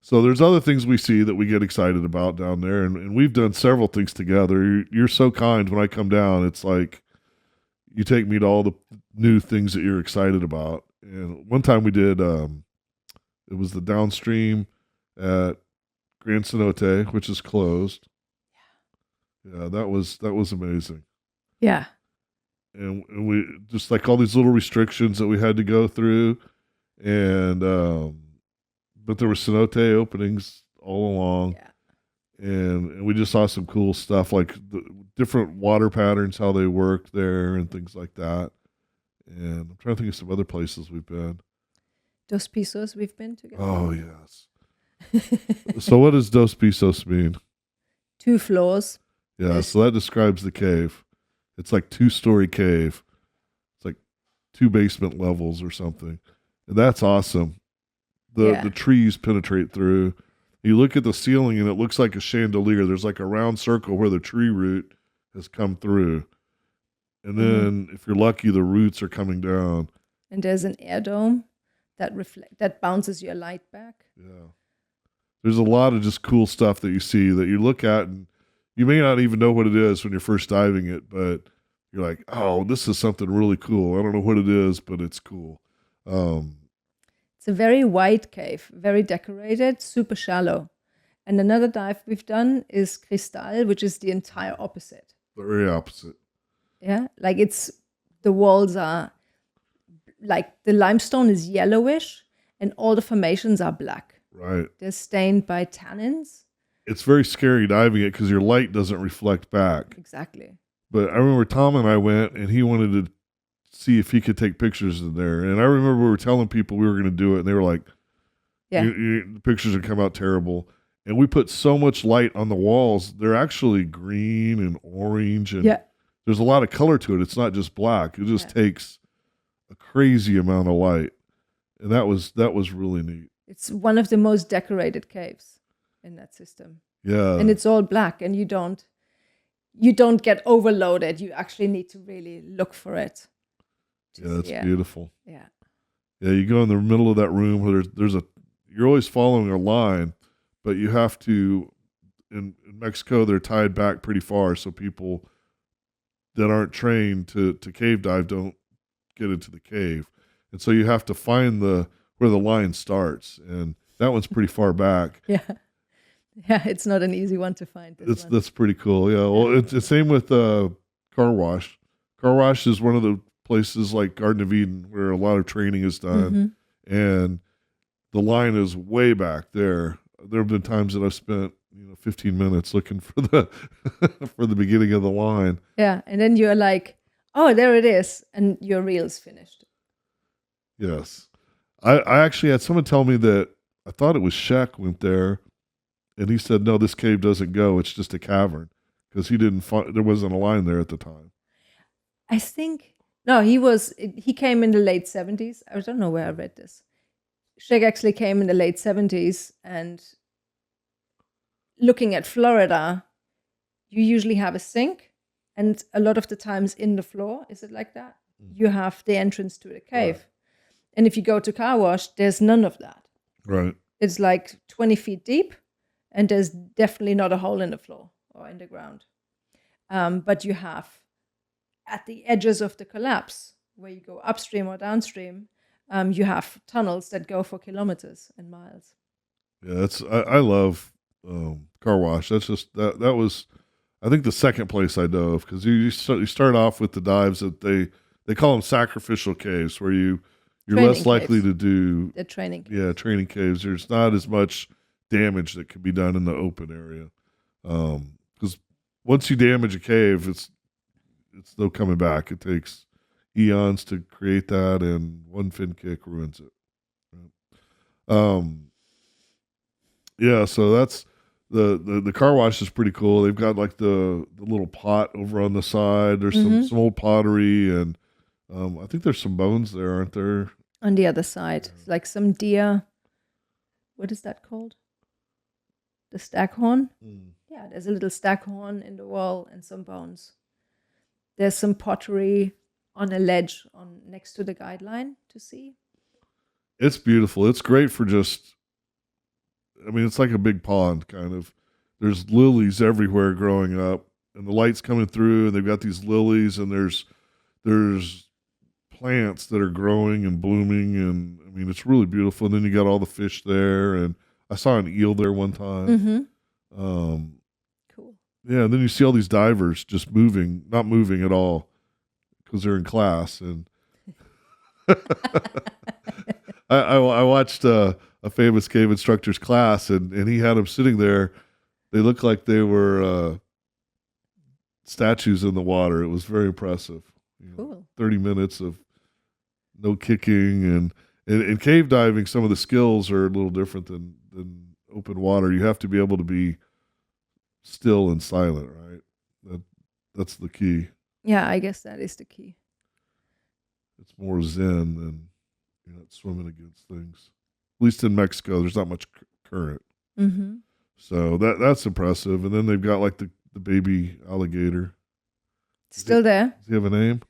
so there's other things we see that we get excited about down there, and we've done several things together. You're so kind when I come down. It's like you take me to all the new things that you're excited about. And one time we did, it was the downstream at Grand Cenote, which is closed. Yeah, that was amazing. Yeah. And we just like all these little restrictions that we had to go through, and but there were cenote openings all along, Yeah. and we just saw some cool stuff like the different water patterns, how they work there, and things like that. And I'm trying to think of some other places we've been. Dos Pisos we've been together. Oh yes. So what does Dos Pisos mean? 2 floors. Yeah, Yes. so that describes the cave. It's like 2-story cave. It's like 2 basement levels or something. And that's awesome. The trees penetrate through. You look at the ceiling and it looks like a chandelier. There's like a round circle where the tree root has come through. And then if you're lucky, the roots are coming down. And there's an air dome that bounces your light back. Yeah. There's a lot of just cool stuff that you see that you look at and you may not even know what it is when you're first diving it, but you're like, oh, this is something really cool. I don't know what it is, but it's cool. It's a very wide cave, very decorated, super shallow. And another dive we've done is Cristal, which is the entire opposite. The very opposite. Yeah, like the walls are, like the limestone is yellowish and all the formations are black. Right. They're stained by tannins. It's very scary diving it because your light doesn't reflect back. Exactly. But I remember Tom and I went and he wanted to see if he could take pictures in there. And I remember we were telling people we were going to do it and they were like, Yeah. The pictures would come out terrible. And we put so much light on the walls. They're actually green and orange. And there's a lot of color to it. It's not just black. It just takes a crazy amount of light. And that was really neat. It's one of the most decorated caves in that system. Yeah. And it's all black and you don't get overloaded. You actually need to really look for it. Yeah, that's beautiful. Yeah. Yeah, you go in the middle of that room where you're always following a line, but you have to, in Mexico, they're tied back pretty far so people that aren't trained to cave dive don't get into the cave. And so you have to find where the line starts. And that one's pretty far back. Yeah. Yeah, it's not an easy one to find. That's pretty cool. Yeah, well, it's the same with Car Wash. Car Wash is one of the places like Garden of Eden where a lot of training is done. And the line is way back there. There have been times that I've spent 15 minutes looking for the for the beginning of the line. Yeah, and then you're like, oh, there it is, and your reel's finished. Yes. I actually had someone tell me that I thought it was Shaq went there, and he said, no, this cave doesn't go. It's just a cavern because there wasn't a line there at the time. I think, no, he came in the late 70s. I don't know where I read this. Shaq actually came in the late 70s, and looking at Florida, you usually have a sink, and a lot of the times in the floor, is it like that? You have the entrance to the cave. Right. And if you go to Car Wash, there's none of that. Right. It's like 20 feet deep, and there's definitely not a hole in the floor or in the ground. But you have, at the edges of the collapse, where you go upstream or downstream, you have tunnels that go for kilometers and miles. Yeah, I love Car Wash. That's just that was, I think, the second place I dove because you start off with the dives that they call them sacrificial caves, where you you're Training less likely caves. to do The training caves. training caves. There's not as much damage that can be done in the open area. Because once you damage a cave, it's no coming back. It takes eons to create that, and one fin kick ruins it. Um, yeah, so that's the car wash is pretty cool. They've got like the little pot over on the side. There's some old pottery, and I think there's some bones there, aren't there? On the other side, like some deer. What is that called? The staghorn. Yeah, there's a little staghorn in the wall and some bones. There's some pottery on a ledge on next to the guideline to see. It's beautiful. It's great for just. I mean, it's like a big pond, kind of. There's lilies everywhere growing up, and the light's coming through, and they've got these lilies, and there's plants that are growing and blooming, and I mean, it's really beautiful. And then you got all the fish there, and I saw an eel there one time. Cool. Yeah, and then you see all these divers just not moving at all because they're in class. And I watched a famous cave instructor's class, and he had them sitting there. They looked like they were statues in the water. It was very impressive. Cool. 30 minutes of no kicking, and in cave diving, some of the skills are a little different than open water. You have to be able to be still and silent, right? That's the key. Yeah, I guess that is the key. It's more zen than swimming against things. At least in Mexico, there's not much current. So that's impressive. And then they've got like the baby alligator. Still there? Does he have a name?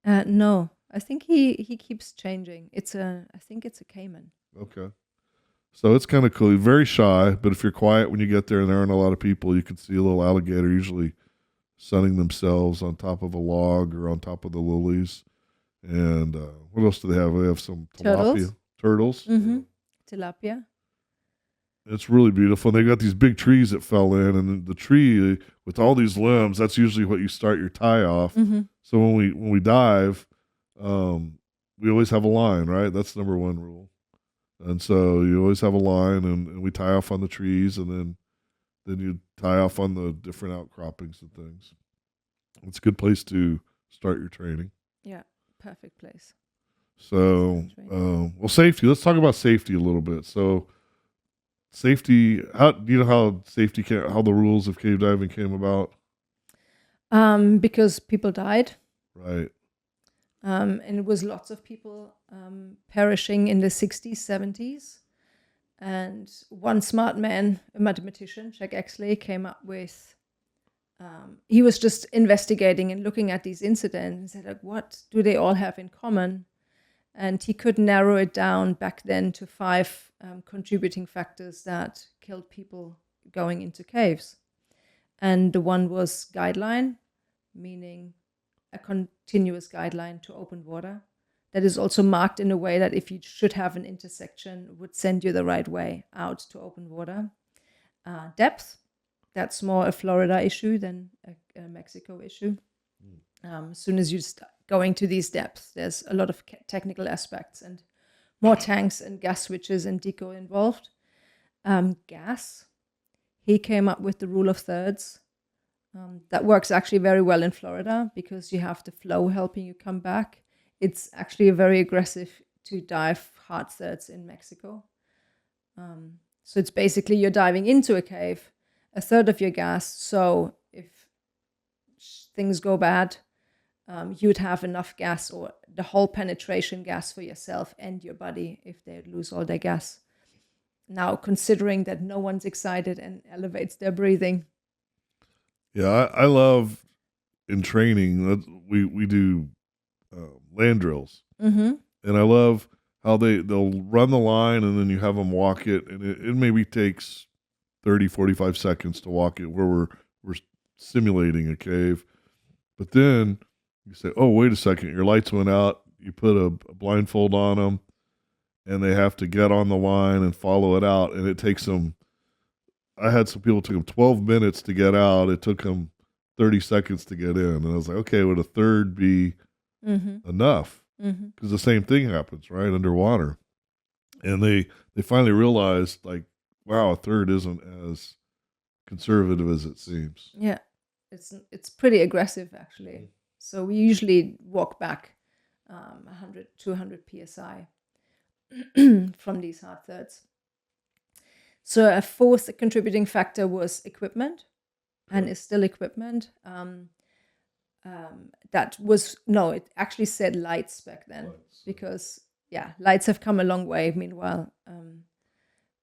No, I think he keeps changing. I think it's a caiman. Okay. So it's kind of cool. He's very shy, but if you're quiet when you get there and there aren't a lot of people, you can see a little alligator usually sunning themselves on top of a log or on top of the lilies. And what else do they have? They have some tilapia. Turtles. Tilapia. It's really beautiful. And they've got these big trees that fell in, and the tree with all these limbs, that's usually what you start your tie off. So when we dive, we always have a line, right? That's number one rule. And so you always have a line, and we tie off on the trees, and then you tie off on the different outcroppings and things. It's a good place to start your training. Yeah, perfect place. So, safety. Let's talk about safety a little bit. So, safety. How do you know how the rules of cave diving came about? Because people died. Right. And it was lots of people perishing in the 60s, 70s. And one smart man, a mathematician, Jack Exley, came up with, he was just investigating and looking at these incidents and said, like, what do they all have in common? And he could narrow it down back then to 5 contributing factors that killed people going into caves. And the one was guideline, meaning a continuous guideline to open water that is also marked in a way that if you should have an intersection, would send you the right way out to open water. Depth, that's more a Florida issue than a Mexico issue. As soon as you start going to these depths, there's a lot of technical aspects and more tanks and gas switches and deco involved. Gas, he came up with the rule of thirds. That works actually very well in Florida because you have the flow helping you come back. It's actually very aggressive to dive hard thirds in Mexico. So it's basically you're diving into a cave, a third of your gas. So if things go bad, you'd have enough gas or the whole penetration gas for yourself and your buddy if they lose all their gas. Now, considering that no one's excited and elevates their breathing. Yeah, I love in training, we do land drills. And I love how they'll run the line and then you have them walk it. And it maybe takes 30, 45 seconds to walk it where we're simulating a cave. But then you say, oh, wait a second, your lights went out. You put a blindfold on them and they have to get on the line and follow it out. And it takes them, I had some people, it took them 12 minutes to get out. It took them 30 seconds to get in. And I was like, okay, would a third be enough? because the same thing happens, right, underwater. And they finally realized, like, wow, a third isn't as conservative as it seems. Yeah, it's pretty aggressive actually. So we usually walk back 100, 200 psi from these hard thirds. So a fourth contributing factor was equipment, and is still equipment. It actually said lights back then, because lights have come a long way. Meanwhile,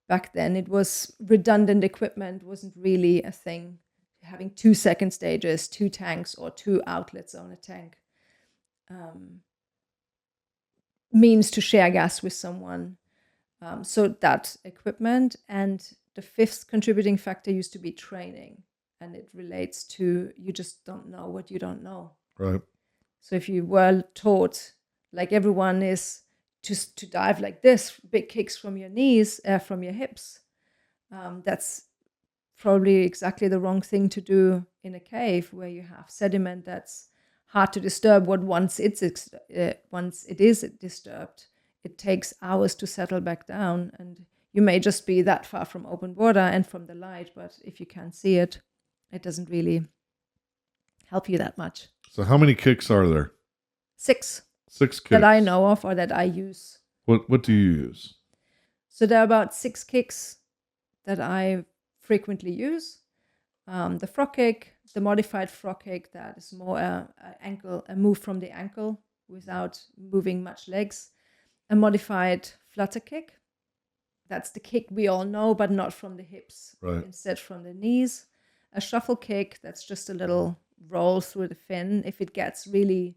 back then it was redundant equipment wasn't really a thing. Having 2 second stages, 2 tanks, or 2 outlets on a tank means to share gas with someone. So that equipment. And the fifth contributing factor used to be training, and it relates to you just don't know what you don't know. Right. So if you were taught, like everyone is, just to dive like this, big kicks from your knees, from your hips, that's probably exactly the wrong thing to do in a cave where you have sediment that's hard to disturb. Once it is disturbed, it takes hours to settle back down, and you may just be that far from open water and from the light, but if you can't see it, it doesn't really help you that much. So how many kicks are there? 6. 6 kicks. That I know of, or that I use. What do you use? So there are about 6 kicks that I frequently use. The frog kick, the modified frog kick, that is more a move from the ankle without moving much legs. A modified flutter kick, that's the kick we all know, but not from the hips, right. Instead from the knees. A shuffle kick, that's just a little roll through the fin if it gets really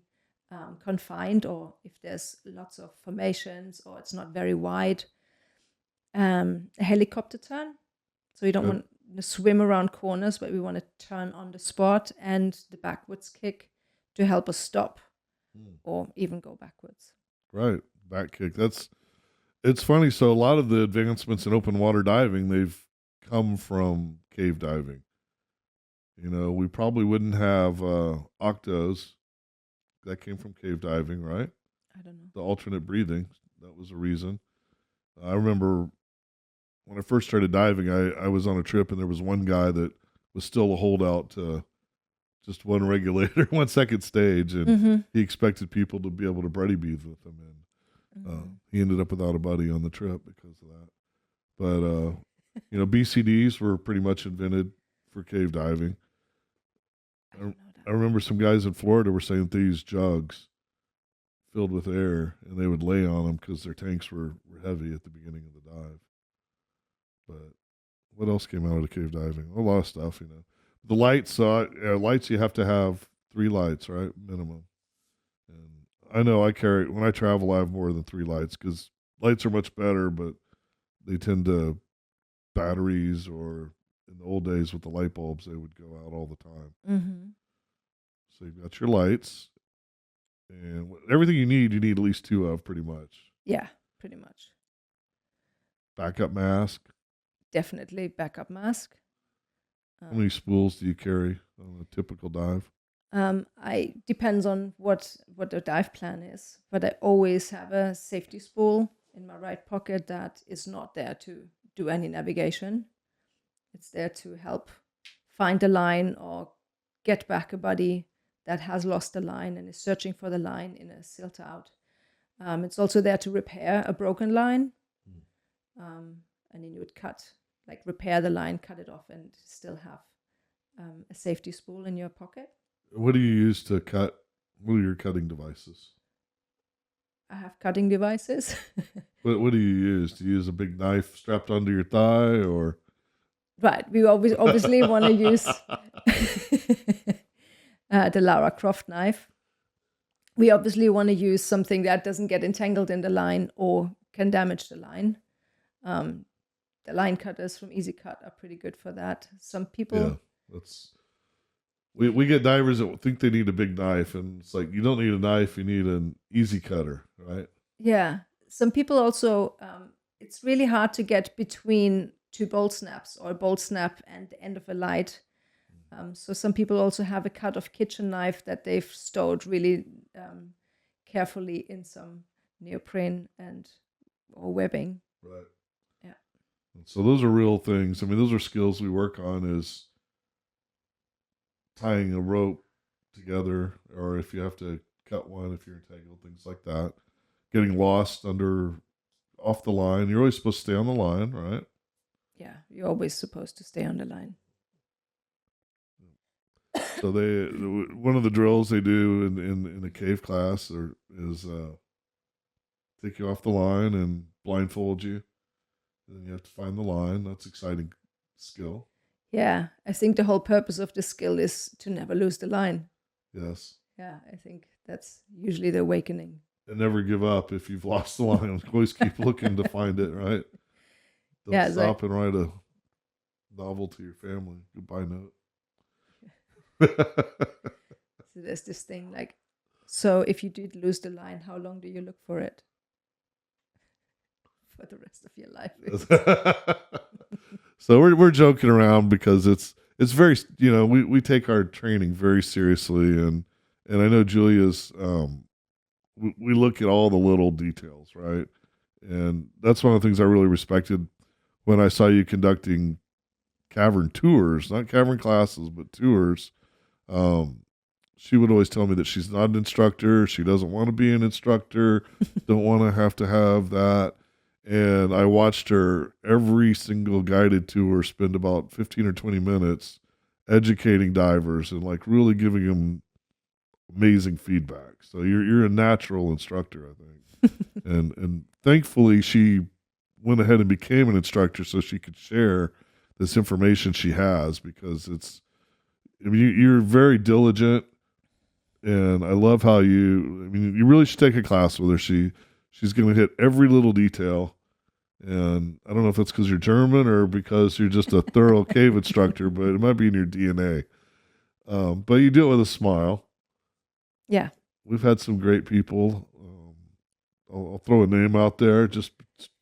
confined, or if there's lots of formations or it's not very wide. A helicopter turn, so you don't want to swim around corners, but we want to turn on the spot. And the backwards kick to help us stop or even go backwards. Right. Back kick. It's funny. So a lot of the advancements in open water diving, they've come from cave diving. You know, we probably wouldn't have octos. That came from cave diving, right? I don't know. The alternate breathing, that was a reason. I remember when I first started diving, I was on a trip, and there was one guy that was still a holdout to just one regulator, 1 second stage, and he expected people to be able to buddy breathe with him, and he ended up without a buddy on the trip because of that. But you know, BCDs were pretty much invented for cave diving. I remember some guys in Florida were saying they used jugs filled with air, and they would lay on them because their tanks were heavy at the beginning of the dive. But what else came out of the cave diving? A lot of stuff, you know. The lights, lights, you have to have 3 lights, right, minimum. And I know when I travel, I have more than 3 lights, because lights are much better, but they tend to, batteries, or in the old days with the light bulbs, they would go out all the time. So you've got your lights, and everything you need at least 2 of, pretty much. Yeah, pretty much. Backup mask. Definitely backup mask. How many spools do you carry on a typical dive? Depends on what the dive plan is, but I always have a safety spool in my right pocket that is not there to do any navigation. It's there to help find the line or get back a buddy that has lost the line and is searching for the line in a silt out. It's also there to repair a broken line. And then you would repair the line, cut it off, and still have a safety spool in your pocket. What do you use to cut? What are your cutting devices? I have cutting devices. What do you use? Do you use a big knife strapped onto your thigh, or? Right. We obviously want to use the Lara Croft knife. We obviously want to use something that doesn't get entangled in the line or can damage the line. The line cutters from Easy Cut are pretty good for that. Some people... Yeah, we get divers that think they need a big knife, and it's like, you don't need a knife, you need an Easy Cutter, right? Yeah. Some people also... it's really hard to get between 2 bolt snaps, or a bolt snap and the end of a light. So some people also have a cut-off kitchen knife that they've stowed really carefully in some neoprene or webbing. Right. Yeah. So those are real things. I mean, those are skills we work on, is tying a rope together, or if you have to cut one, if you're entangled, things like that. Getting lost off the line. You're always supposed to stay on the line, right? Yeah, you're always supposed to stay on the line. So one of the drills they do in a cave class is take you off the line and blindfold you. And then you have to find the line. That's exciting skill. Yeah, I think the whole purpose of the skill is to never lose the line. Yes. Yeah, I think that's usually the awakening. And never give up if you've lost the line. Always keep looking to find it, right? Don't stop and write a novel to your family. Goodbye note. So there's this thing like, so if you did lose the line, how long do you look for it? For the rest of your life. So we're joking around because it's very, we take our training very seriously, and I know Julia's we look at all the little details, right? And that's one of the things I really respected when I saw you conducting cavern tours, not cavern classes, but tours. She would always tell me that she's not an instructor. She doesn't want to be an instructor, don't want to have that. And I watched her every single guided tour spend about 15 or 20 minutes educating divers and like really giving them amazing feedback. So you're a natural instructor, I think. and thankfully she went ahead and became an instructor so she could share this information she has, because you're very diligent, and I love how you really should take a class with her. She's going to hit every little detail. And I don't know if that's because you're German or because you're just a thorough cave instructor, but it might be in your DNA. But you do it with a smile. Yeah. We've had some great people. I'll throw a name out there. Just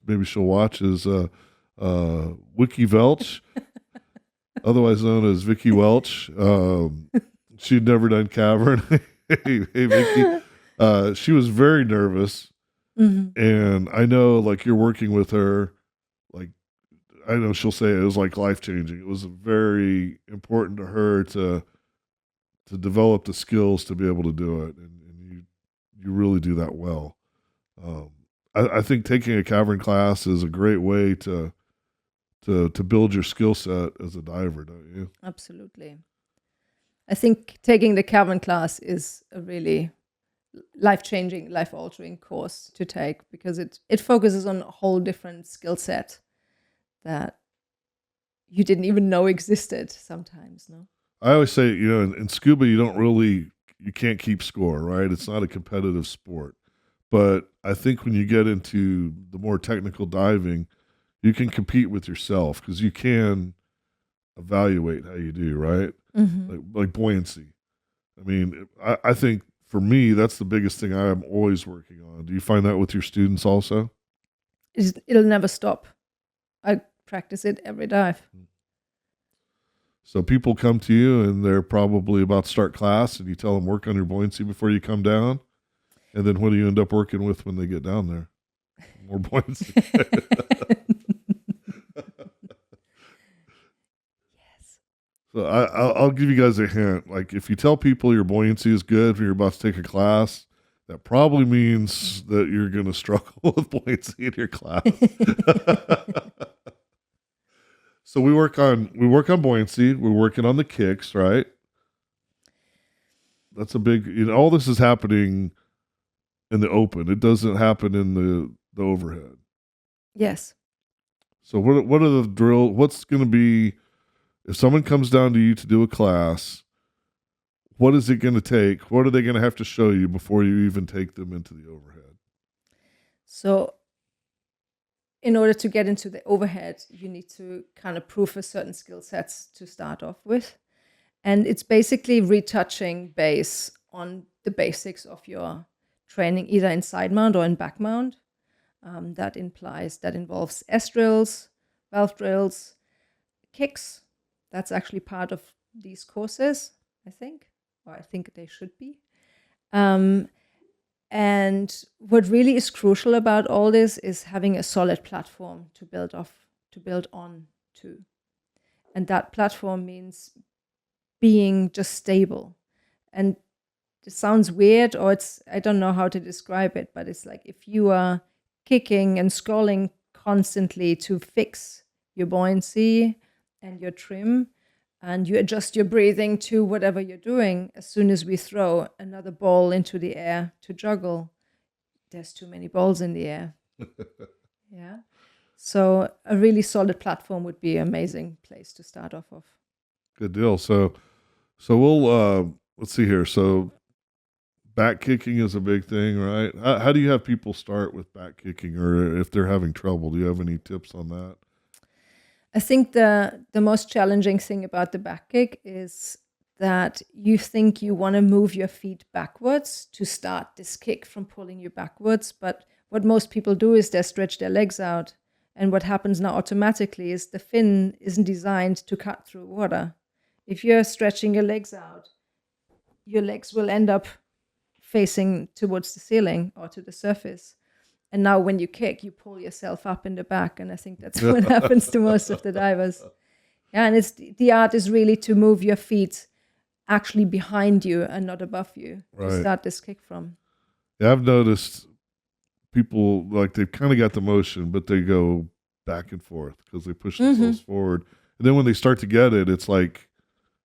maybe she'll watch. Is Wiki Welch, otherwise known as Vicky Welch. She'd never done cavern. hey, Vicky. She was very nervous. Mm-hmm. And I know, like, you're working with her, like, I know she'll say it was like life-changing. It was very important to her to develop the skills to be able to do it. And you really do that well. I think taking a cavern class is a great way to build your skill set as a diver, don't you? Absolutely. I think taking the cavern class is a really life-changing, life-altering course to take, because it focuses on a whole different skill set that you didn't even know existed sometimes, no? I always say, in scuba, you can't keep score, right? It's not a competitive sport. But I think when you get into the more technical diving, you can compete with yourself, because you can evaluate how you do, right? Mm-hmm. Like buoyancy. I mean, I think for me, that's the biggest thing I'm always working on. Do you find that with your students also? It'll never stop. I practice it every dive. So people come to you and they're probably about to start class, and you tell them work on your buoyancy before you come down. And then what do you end up working with when they get down there? More buoyancy. Yes. So I'll give you guys a hint. Like, if you tell people your buoyancy is good when you're about to take a class, that probably means that you're going to struggle with buoyancy in your class. So we work on buoyancy. We're working on the kicks, right? That's a big. All this is happening in the open. It doesn't happen in the overhead. Yes. So what are the drill? What's going to be if someone comes down to you to do a class? What is it going to take? What are they going to have to show you before you even take them into the overhead? So in order to get into the overhead, you need to kind of prove a certain skill sets to start off with. And it's basically retouching base on the basics of your training, either in side mount or in back mount. That involves S drills, valve drills, kicks. That's actually part of these courses, I think, or I think they should be. And what really is crucial about all this is having a solid platform to build on to. And that platform means being just stable. And it sounds weird, or I don't know how to describe it, but it's like if you are kicking and sculling constantly to fix your buoyancy and your trim, and you adjust your breathing to whatever you're doing, as soon as we throw another ball into the air to juggle, there's too many balls in the air. Yeah. So a really solid platform would be an amazing place to start off of. Good deal. So we'll let's see here. So back kicking is a big thing, right? How do you have people start with back kicking, or if they're having trouble, do you have any tips on that? I think the most challenging thing about the back kick is that you think you want to move your feet backwards to start this kick from pulling you backwards. But what most people do is they stretch their legs out. And what happens now automatically is the fin isn't designed to cut through water. If you're stretching your legs out, your legs will end up facing towards the ceiling or to the surface. And now when you kick, you pull yourself up in the back. And I think that's what happens to most of the divers. Yeah, and the art is really to move your feet actually behind you and not above you to start this kick from. Yeah, I've noticed people, like, they've kind of got the motion, but they go back and forth because they push themselves forward. And then when they start to get it, it's like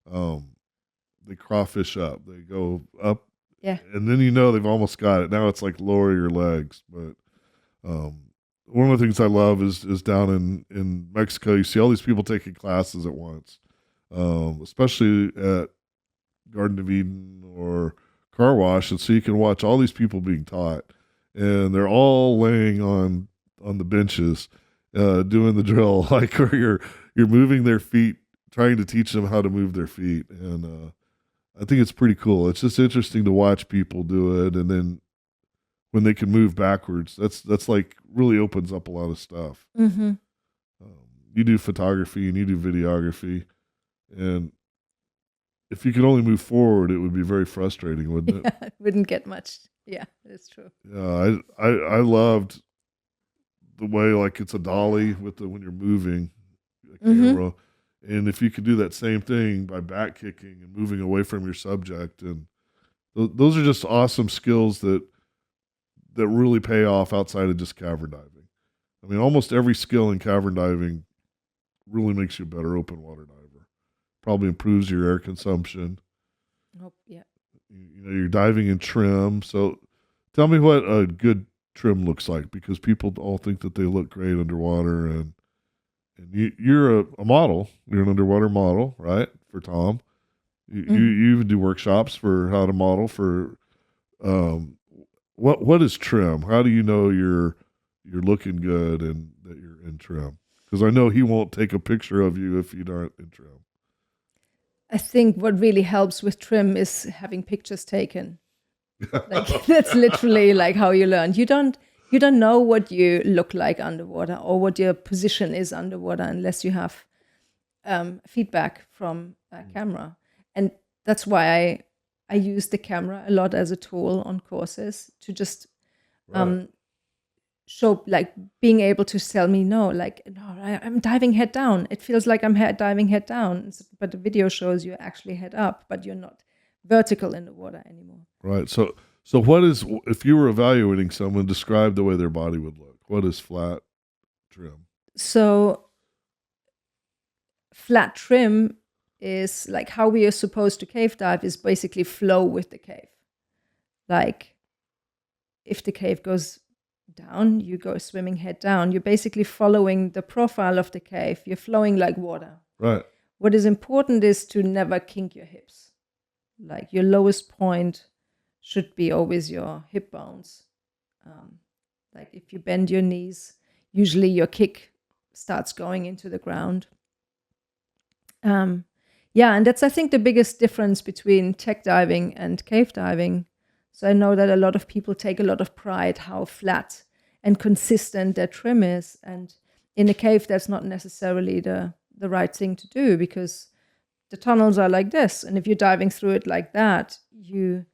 they crawfish up. They go up. Yeah. And then they've almost got it. Now it's like lower your legs. But one of the things I love is down in Mexico, you see all these people taking classes at once, especially at Garden of Eden or Car Wash. And so you can watch all these people being taught. And they're all laying on the benches doing the drill, like where you're moving their feet, trying to teach them how to move their feet. And I think it's pretty cool. It's just interesting to watch people do it, and then when they can move backwards, that's like really opens up a lot of stuff. Mm-hmm. You do photography and you do videography, and if you could only move forward, it would be very frustrating, wouldn't it? Yeah, it wouldn't get much. Yeah, that's true. Yeah, I loved the way, like, it's a dolly with when you're moving a camera. And if you could do that same thing by back kicking and moving away from your subject, and those are just awesome skills that really pay off outside of just cavern diving. I mean, almost every skill in cavern diving really makes you a better open water diver. Probably improves your air consumption. Oh, yeah. You're diving in trim. So tell me what a good trim looks like, because people all think that they look great underwater, and you're a model. You're an underwater model, right? For Tom, you even do workshops for how to model for. What is trim? How do you know you're looking good and that you're in trim? Because I know he won't take a picture of you if you aren't in trim. I think what really helps with trim is having pictures taken. Like that's literally like how you learn. You don't know what you look like underwater or what your position is underwater unless you have feedback from a camera. And that's why I use the camera a lot as a tool on courses to just show, like, being able to tell me, no, I'm diving head down. It feels like I'm diving head down, but the video shows you actually head up, but you're not vertical in the water anymore. Right. So what is, if you were evaluating someone, describe the way their body would look. What is flat trim? So flat trim is like how we are supposed to cave dive, is basically flow with the cave. Like if the cave goes down, you go swimming head down. You're basically following the profile of the cave. You're flowing like water. Right. What is important is to never kink your hips. Like your lowest point should be always your hip bones. Like if you bend your knees, usually your kick starts going into the ground. Yeah, and that's, I think, the biggest difference between tech diving and cave diving. So I know that a lot of people take a lot of pride how flat and consistent their trim is. And in a cave, that's not necessarily the right thing to do, because the tunnels are like this. And if you're diving through it like that, you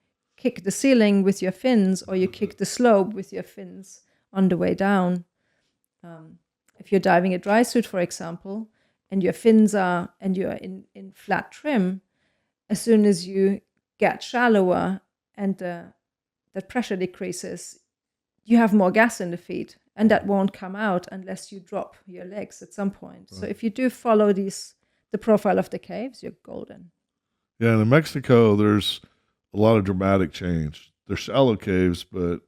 kick the ceiling with your fins or you kick the slope with your fins on the way down. If you're diving a dry suit, for example, and your fins are, and you're in flat trim, as soon as you get shallower and the pressure decreases, you have more gas in the feet, and that won't come out unless you drop your legs at some point. Right. So if you do follow the profile of the caves, you're golden. Yeah, and in Mexico, there's a lot of dramatic change. They're shallow caves, but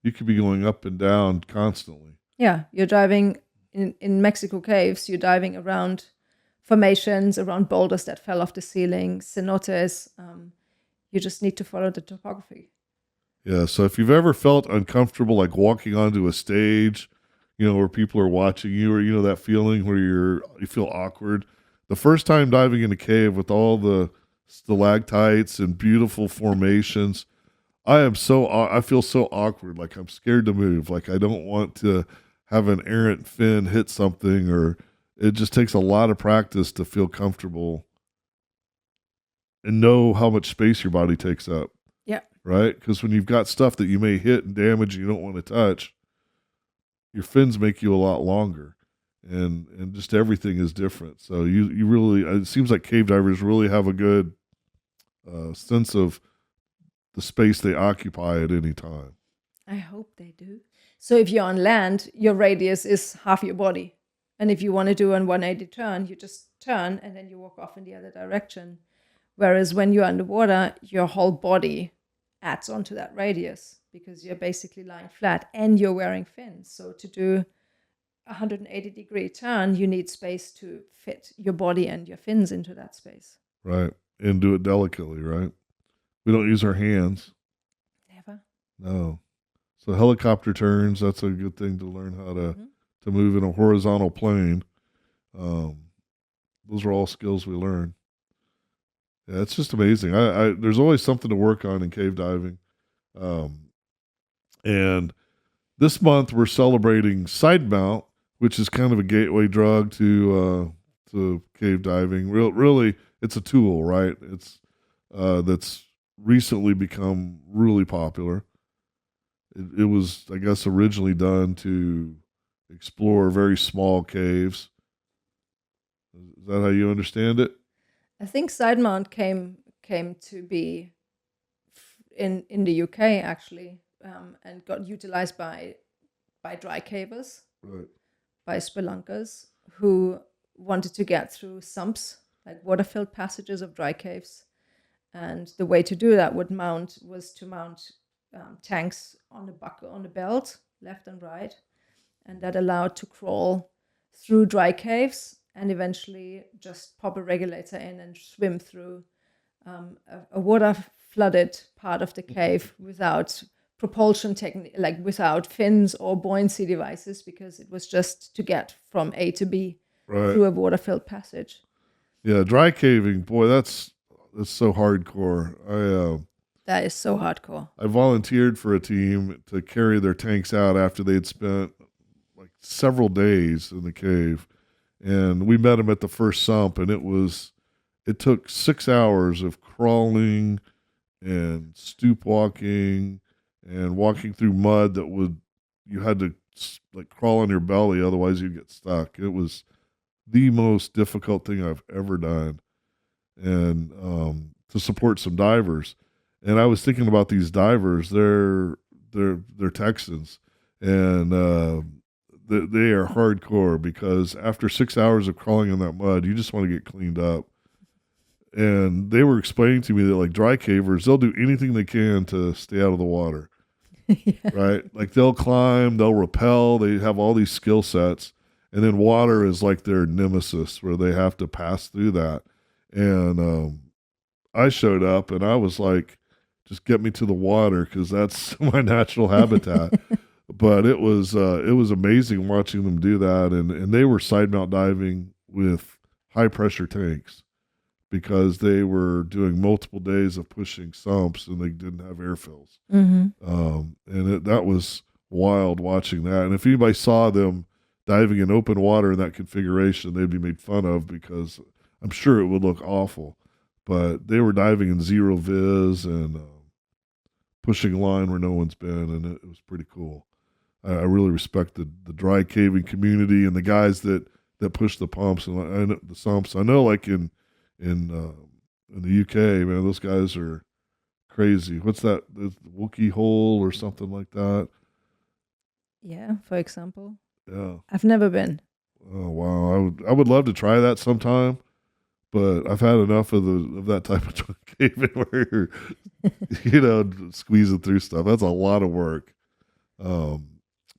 you could be going up and down constantly. Yeah, you're diving in Mexico caves, you're diving around formations, around boulders that fell off the ceiling, cenotes. You just need to follow the topography. Yeah, so if you've ever felt uncomfortable, like walking onto a stage, where people are watching you, or that feeling where you feel awkward, the first time diving in a cave with all the stalactites and beautiful formations, I feel so awkward, like I'm scared to move, like I don't want to have an errant fin hit something, or it just takes a lot of practice to feel comfortable and know how much space your body takes up. Yeah. Right? Because when you've got stuff that you may hit and damage and you don't want to touch, your fins make you a lot longer, and just everything is different. So you really, it seems like cave divers really have a good sense of the space they occupy at any time. I hope they do. So if you're on land, your radius is half your body. And if you want to do a 180 turn, you just turn and then you walk off in the other direction. Whereas when you're underwater, your whole body adds onto that radius because you're basically lying flat and you're wearing fins. So to do a 180-degree turn, you need space to fit your body and your fins into that space. Right. And do it delicately, right? We don't use our hands. Never. No. So helicopter turns, that's a good thing to learn how to move in a horizontal plane. Those are all skills we learn. Yeah, it's just amazing. There's always something to work on in cave diving. And this month we're celebrating side mount, which is kind of a gateway drug to cave diving. Really, it's a tool, right? It's that's recently become really popular. It was, I guess, originally done to explore very small caves. Is that how you understand it? I think side mount came to be in the UK actually, and got utilized by dry cavers, Right. by spelunkers who wanted to get through sumps, like water-filled passages of dry caves. And the way to do that was to mount tanks on the bucket, on the belt, left and right, and that allowed to crawl through dry caves and eventually just pop a regulator in and swim through a water-flooded part of the cave without propulsion technique, like without fins or buoyancy devices, because it was just to get from A to B through a water-filled passage. Yeah, dry caving, boy, that's so hardcore. That is so hardcore. I volunteered for a team to carry their tanks out after they'd spent like several days in the cave. And we met them at the first sump, and it took 6 hours of crawling and stoop walking and walking through mud you had to like crawl on your belly, otherwise you'd get stuck. It was the most difficult thing I've ever done. And to support some divers. And I was thinking about these divers, they're Texans, and they are hardcore, because after 6 hours of crawling in that mud, you just want to get cleaned up. And they were explaining to me that like dry cavers, they'll do anything they can to stay out of the water. Yeah. Right? Like they'll climb, they'll rappel, they have all these skill sets. And then water is like their nemesis, where they have to pass through that. And I showed up and I was like, just get me to the water, because that's my natural habitat. But it was amazing watching them do that, and they were side mount diving with high pressure tanks, because they were doing multiple days of pushing sumps and they didn't have air fills. And that was wild watching that. And if anybody saw them diving in open water in that configuration, they'd be made fun of, because I'm sure it would look awful. But they were diving in zero viz, and pushing a line where no one's been, and it was pretty cool. I really respect the dry caving community and the guys that push the pumps and I know the sumps. I know, like in the UK, man, those guys are crazy. What's that? The Wookiee hole or something like that? Yeah, for example. Yeah. I've never been. Oh wow, I would love to try that sometime, but I've had enough of that type of dry caving where you're, squeezing through stuff. That's a lot of work. Um,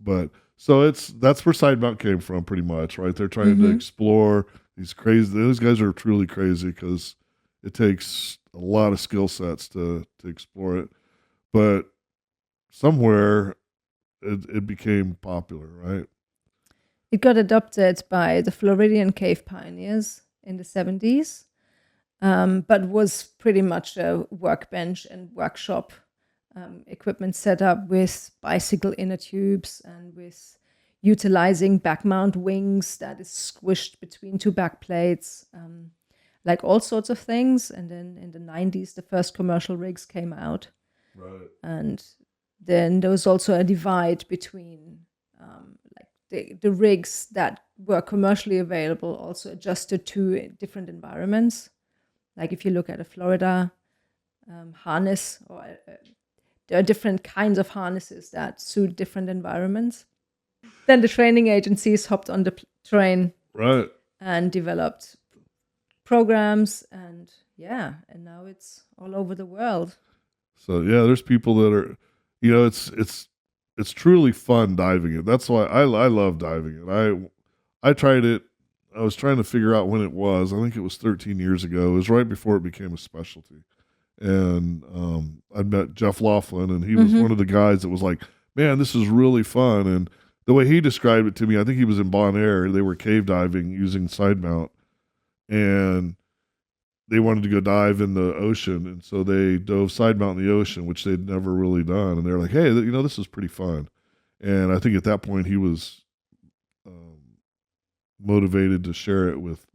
but so that's where side mount came from, pretty much, right? They're trying to explore these crazy. Those guys are truly crazy because it takes a lot of skill sets to explore it. But somewhere it became popular, right? It got adopted by the Floridian cave pioneers in the 70s, but was pretty much a workbench and workshop equipment set up with bicycle inner tubes and with utilizing back mount wings that is squished between two back plates, like all sorts of things. And then in the 90s, the first commercial rigs came out. Right. And then there was also a divide between the rigs that were commercially available also adjusted to different environments. Like if you look at a Florida harness, or there are different kinds of harnesses that suit different environments. Then the training agencies hopped on the train, right, and developed programs, and now it's all over the world. So yeah, there's people that are, it's truly fun diving it. That's why I love diving it. I tried it. I was trying to figure out when it was. I think it was 13 years ago. It was right before it became a specialty. And I met Jeff Laughlin, and he was one of the guys that was like, "Man, this is really fun." And the way he described it to me, I think he was in Bon Air. They were cave diving using side mount, and they wanted to go dive in the ocean, and so they dove side mount in the ocean, which they'd never really done. And they're like, "Hey, this is pretty fun." And I think at that point he was motivated to share it with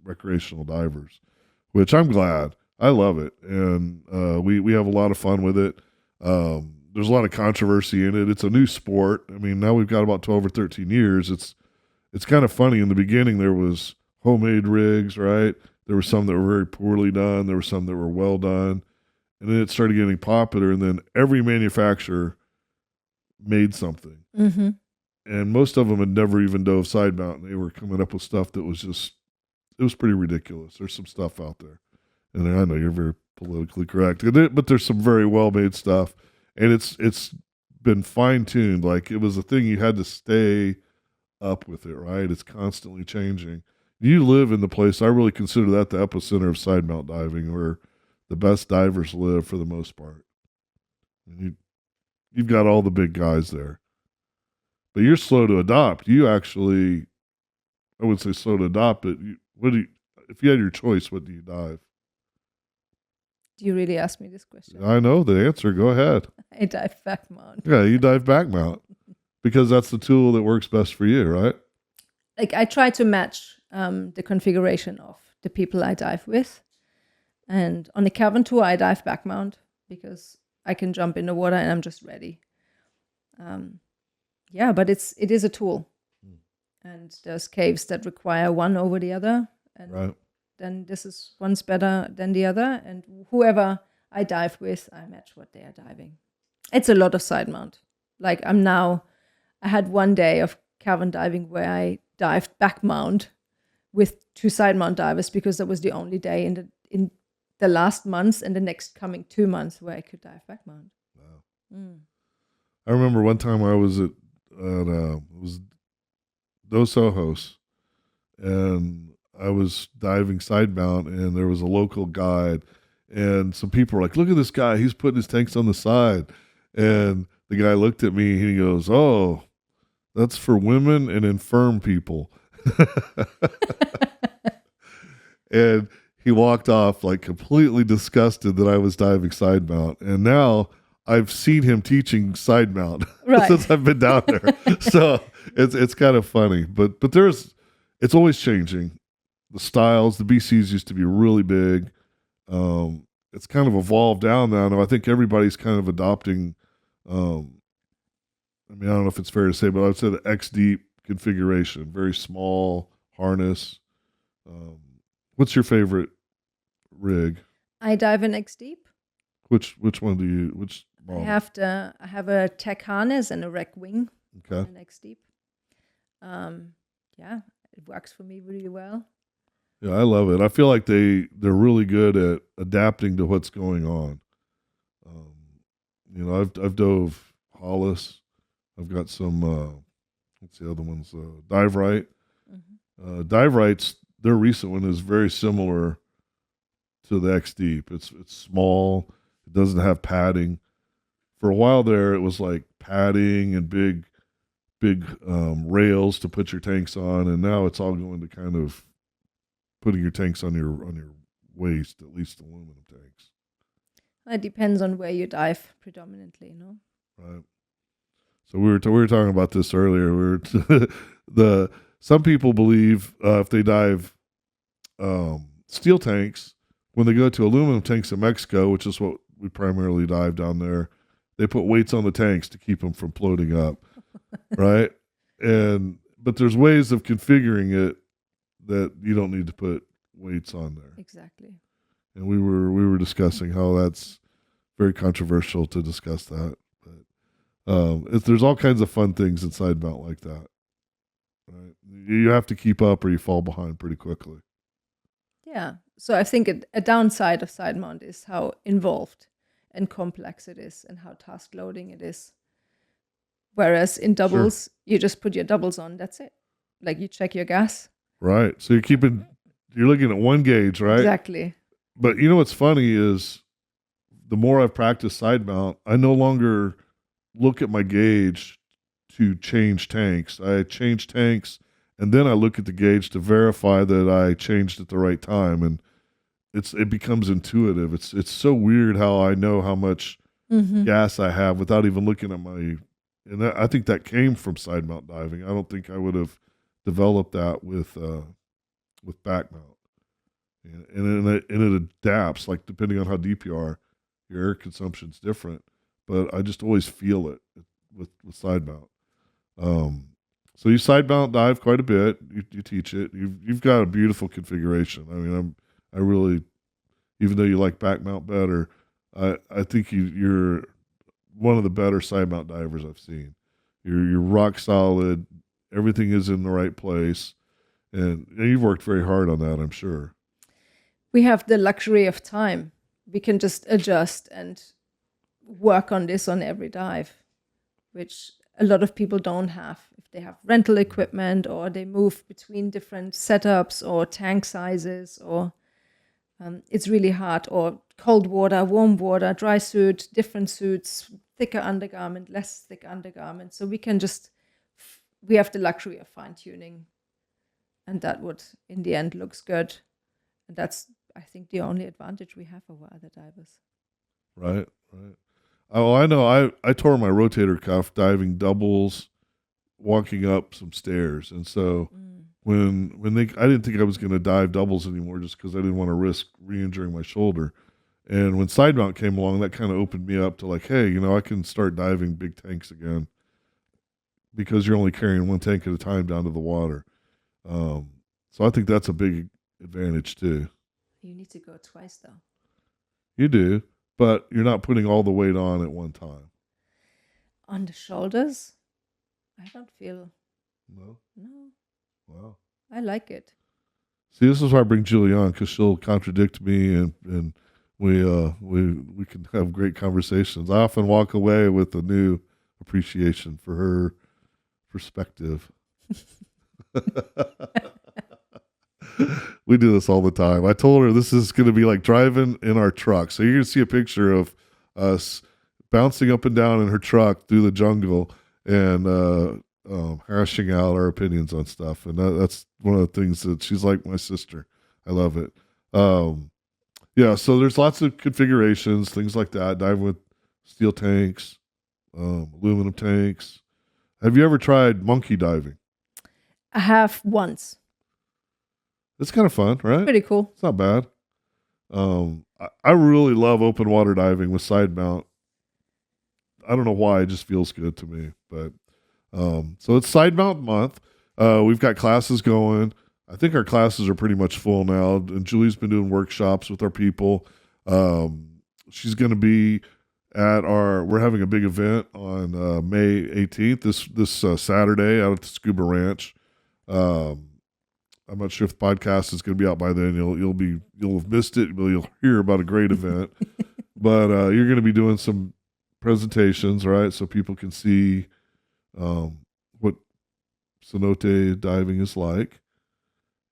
recreational divers, which I'm glad. I love it, and we have a lot of fun with it. There's a lot of controversy in it. It's a new sport. I mean, now we've got about 12 or 13 years. It's kind of funny. In the beginning, there was homemade rigs, right? There were some that were very poorly done. There were some that were well done. And then it started getting popular, and then every manufacturer made something. Mm-hmm. And most of them had never even dove side mount, and they were coming up with stuff that was it was pretty ridiculous. There's some stuff out there. And I know you're very politically correct, but there's some very well-made stuff. And it's been fine-tuned. Like, it was a thing you had to stay up with it, right? It's constantly changing. You live in the place, I really consider that the epicenter of side mount diving, where the best divers live for the most part. And you've got all the big guys there. But you're slow to adopt. You actually, I would say slow to adopt, but if you had your choice, what do you dive? Do you really ask me this question? I know the answer. Go ahead. I dive back mount. Yeah, you dive back mount because that's the tool that works best for you, right? Like, I try to match the configuration of the people I dive with. And on the cavern tour, I dive back mount because I can jump in the water and I'm just ready. But it is a tool. And there's caves that require one over the other. And right. Then this is one's better than the other. And whoever I dive with, I match what they are diving. It's a lot of side mount. Like, I had one day of cavern diving where I dived back mount with two side mount divers because that was the only day in the last months and the next coming 2 months where I could dive back mount. Wow. I remember one time I was it was Dos Ojos, and I was diving side mount, and there was a local guide, and some people were like, "Look at this guy, he's putting his tanks on the side." And the guy looked at me and he goes, "Oh, that's for women and infirm people." And he walked off, like, completely disgusted that I was diving side mount. And now I've seen him teaching side mount since I've been down there. So it's kind of funny, but it's always changing. The styles, the BCs used to be really big. And it's kind of evolved down now. Now I think everybody's kind of adopting. I mean, I don't know if it's fair to say, but I would say the X deep configuration, very small harness. Um, what's your favorite rig? I dive in X deep. Which one do you? Which model? I have a tech harness and a rec wing. Okay. An X deep. Yeah, it works for me really well. Yeah, I love it. I feel like they're really good at adapting to what's going on. Um, I've dove Hollis. I've got some. What's the other ones? Dive Right. Mm-hmm. Dive Right's their recent one is very similar to the X Deep. It's small. It doesn't have padding. For a while there, it was like padding and big rails to put your tanks on, and now it's all going to kind of putting your tanks on your waist, at least aluminum tanks. It depends on where you dive predominantly, no? Right. So we were talking about this earlier. Some people believe if they dive steel tanks, when they go to aluminum tanks in Mexico, which is what we primarily dive down there, they put weights on the tanks to keep them from floating up, right? But there's ways of configuring it that you don't need to put weights on there. Exactly. And we were discussing how that's very controversial to discuss that. But there's all kinds of fun things in side mount like that. Right? You have to keep up or you fall behind pretty quickly. Yeah. So I think a downside of side mount is how involved and complex it is and how task loading it is. Whereas in doubles, you just put your doubles on, that's it. Like you check your gas. Right. So you're looking at one gauge, right? Exactly. But you know what's funny is the more I've practiced side mount, I no longer look at my gauge to change tanks. I change tanks and then I look at the gauge to verify that I changed at the right time, and it becomes intuitive. It's so weird how I know how much gas I have without even looking at my. And I think that came from side mount diving. I don't think I would have developed that with back mount, and it adapts, like depending on how deep you are, your air consumption's different. But I just always feel it with side mount. So you side mount dive quite a bit. You teach it. You've got a beautiful configuration. I mean, I really, even though you like back mount better, I think you're one of the better side mount divers I've seen. You're rock solid. Everything is in the right place, and you've worked very hard on that, I'm sure. We have the luxury of time. We can just adjust and work on this on every dive, which a lot of people don't have. If they have rental equipment or they move between different setups or tank sizes, or it's really hard. Or cold water, warm water, dry suit, different suits, thicker undergarment, less thick undergarment. So we have the luxury of fine tuning, and that would in the end looks good. And that's, I think, the only advantage we have over other divers. Right. Oh, I know. I tore my rotator cuff diving doubles, walking up some stairs, and so when I didn't think I was going to dive doubles anymore, just because I didn't want to risk re-injuring my shoulder. And when side mount came along, that kind of opened me up to like, hey, I can start diving big tanks again, because you're only carrying one tank at a time down to the water. So I think that's a big advantage too. You need to go twice though. You do, but you're not putting all the weight on at one time. On the shoulders? I don't feel. No. Wow. I like it. See, this is why I bring Julie on, because she'll contradict me, and we can have great conversations. I often walk away with a new appreciation for her perspective. We do this all the time. I told her this is going to be like driving in our truck. So you're going to see a picture of us bouncing up and down in her truck through the jungle and hashing out our opinions on stuff. And that's one of the things that she's like my sister. I love it. Yeah, so there's lots of configurations, things like that. Diving with steel tanks, aluminum tanks. Have you ever tried monkey diving? I have once. It's kind of fun, right? Pretty cool. It's not bad. I really love open water diving with side mount. I don't know why, it just feels good to me. But so it's side mount month. We've got classes going. I think our classes are pretty much full now, and Julie's been doing workshops with our people. She's going to be at we're having a big event on May 18th, this Saturday out at the Scuba Ranch. I'm not sure if the podcast is going to be out by then. You'll have missed it, but you'll hear about a great event. But you're going to be doing some presentations, right? So people can see what cenote diving is like.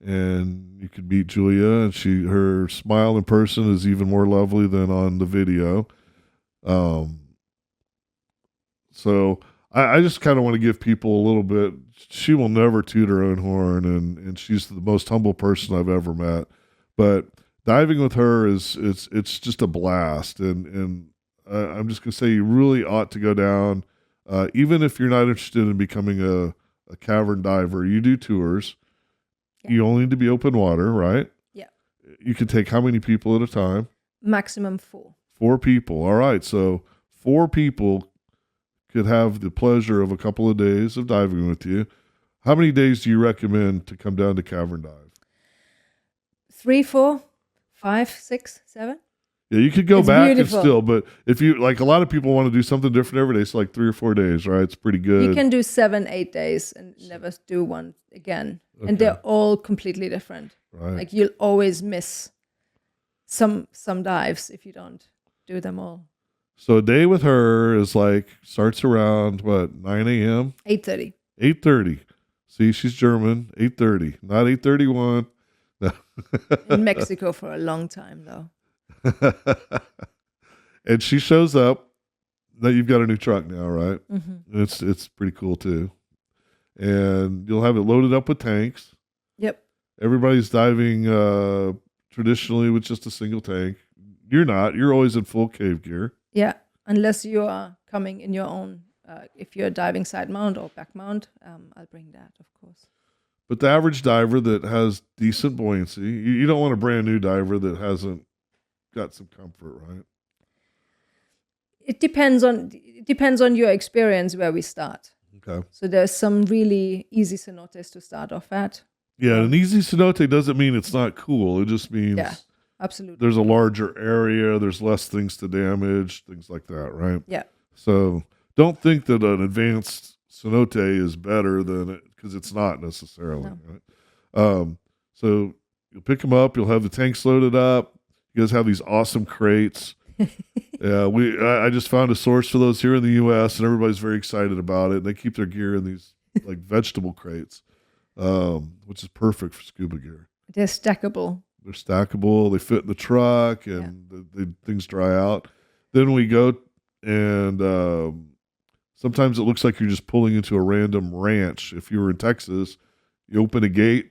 And you can meet Julia, and her smile in person is even more lovely than on the video. So I just kind of want to give people a little bit. She will never toot her own horn, and she's the most humble person I've ever met. But diving with her it's just a blast, and I'm just gonna say you really ought to go down, even if you're not interested in becoming a cavern diver. You do tours. Yeah. You only need to be open water, right? Yeah. You can take how many people at a time? Maximum 4. 4 people. All right. So 4 people could have the pleasure of a couple of days of diving with you. How many days do you recommend to come down to cavern dive? 3, 4, 5, 6, 7. Yeah, you could go back beautiful. And still, but if you like, a lot of people want to do something different every day. So like 3 or 4 days, right? It's pretty good. You can do 7, 8 days and never do one again. Okay. And they're all completely different. Right. Like you'll always miss some dives if you don't do them all. So a day with her is like starts around what, 9 a.m. 8:30. 8:30. See, she's German. 8:30, not 8:31. No. In Mexico for a long time though. And she shows up. Now you've got a new truck now, right? Mm-hmm. It's pretty cool too. And you'll have it loaded up with tanks. Yep. Everybody's diving traditionally with just a single tank. You're not. You're always in full cave gear. Yeah, unless you are coming in your own. If you're diving side mount or back mount, I'll bring that, of course. But the average diver that has decent buoyancy, you don't want a brand new diver that hasn't got some comfort, right? It depends on your experience where we start. Okay. So there's some really easy cenotes to start off at. Yeah, an easy cenote doesn't mean it's not cool. It just means absolutely. There's a larger area, there's less things to damage, things like that, right? Yeah. So don't think that an advanced cenote is better than it, because it's not necessarily. No. Right? So you'll pick them up, you'll have the tanks loaded up. You guys have these awesome crates. Yeah, I just found a source for those here in the U.S. and everybody's very excited about it. And they keep their gear in these like vegetable crates, which is perfect for scuba gear. They're stackable. They're stackable. They fit in the truck, and the things dry out. Then we go, and sometimes it looks like you're just pulling into a random ranch. If you were in Texas, you open a gate.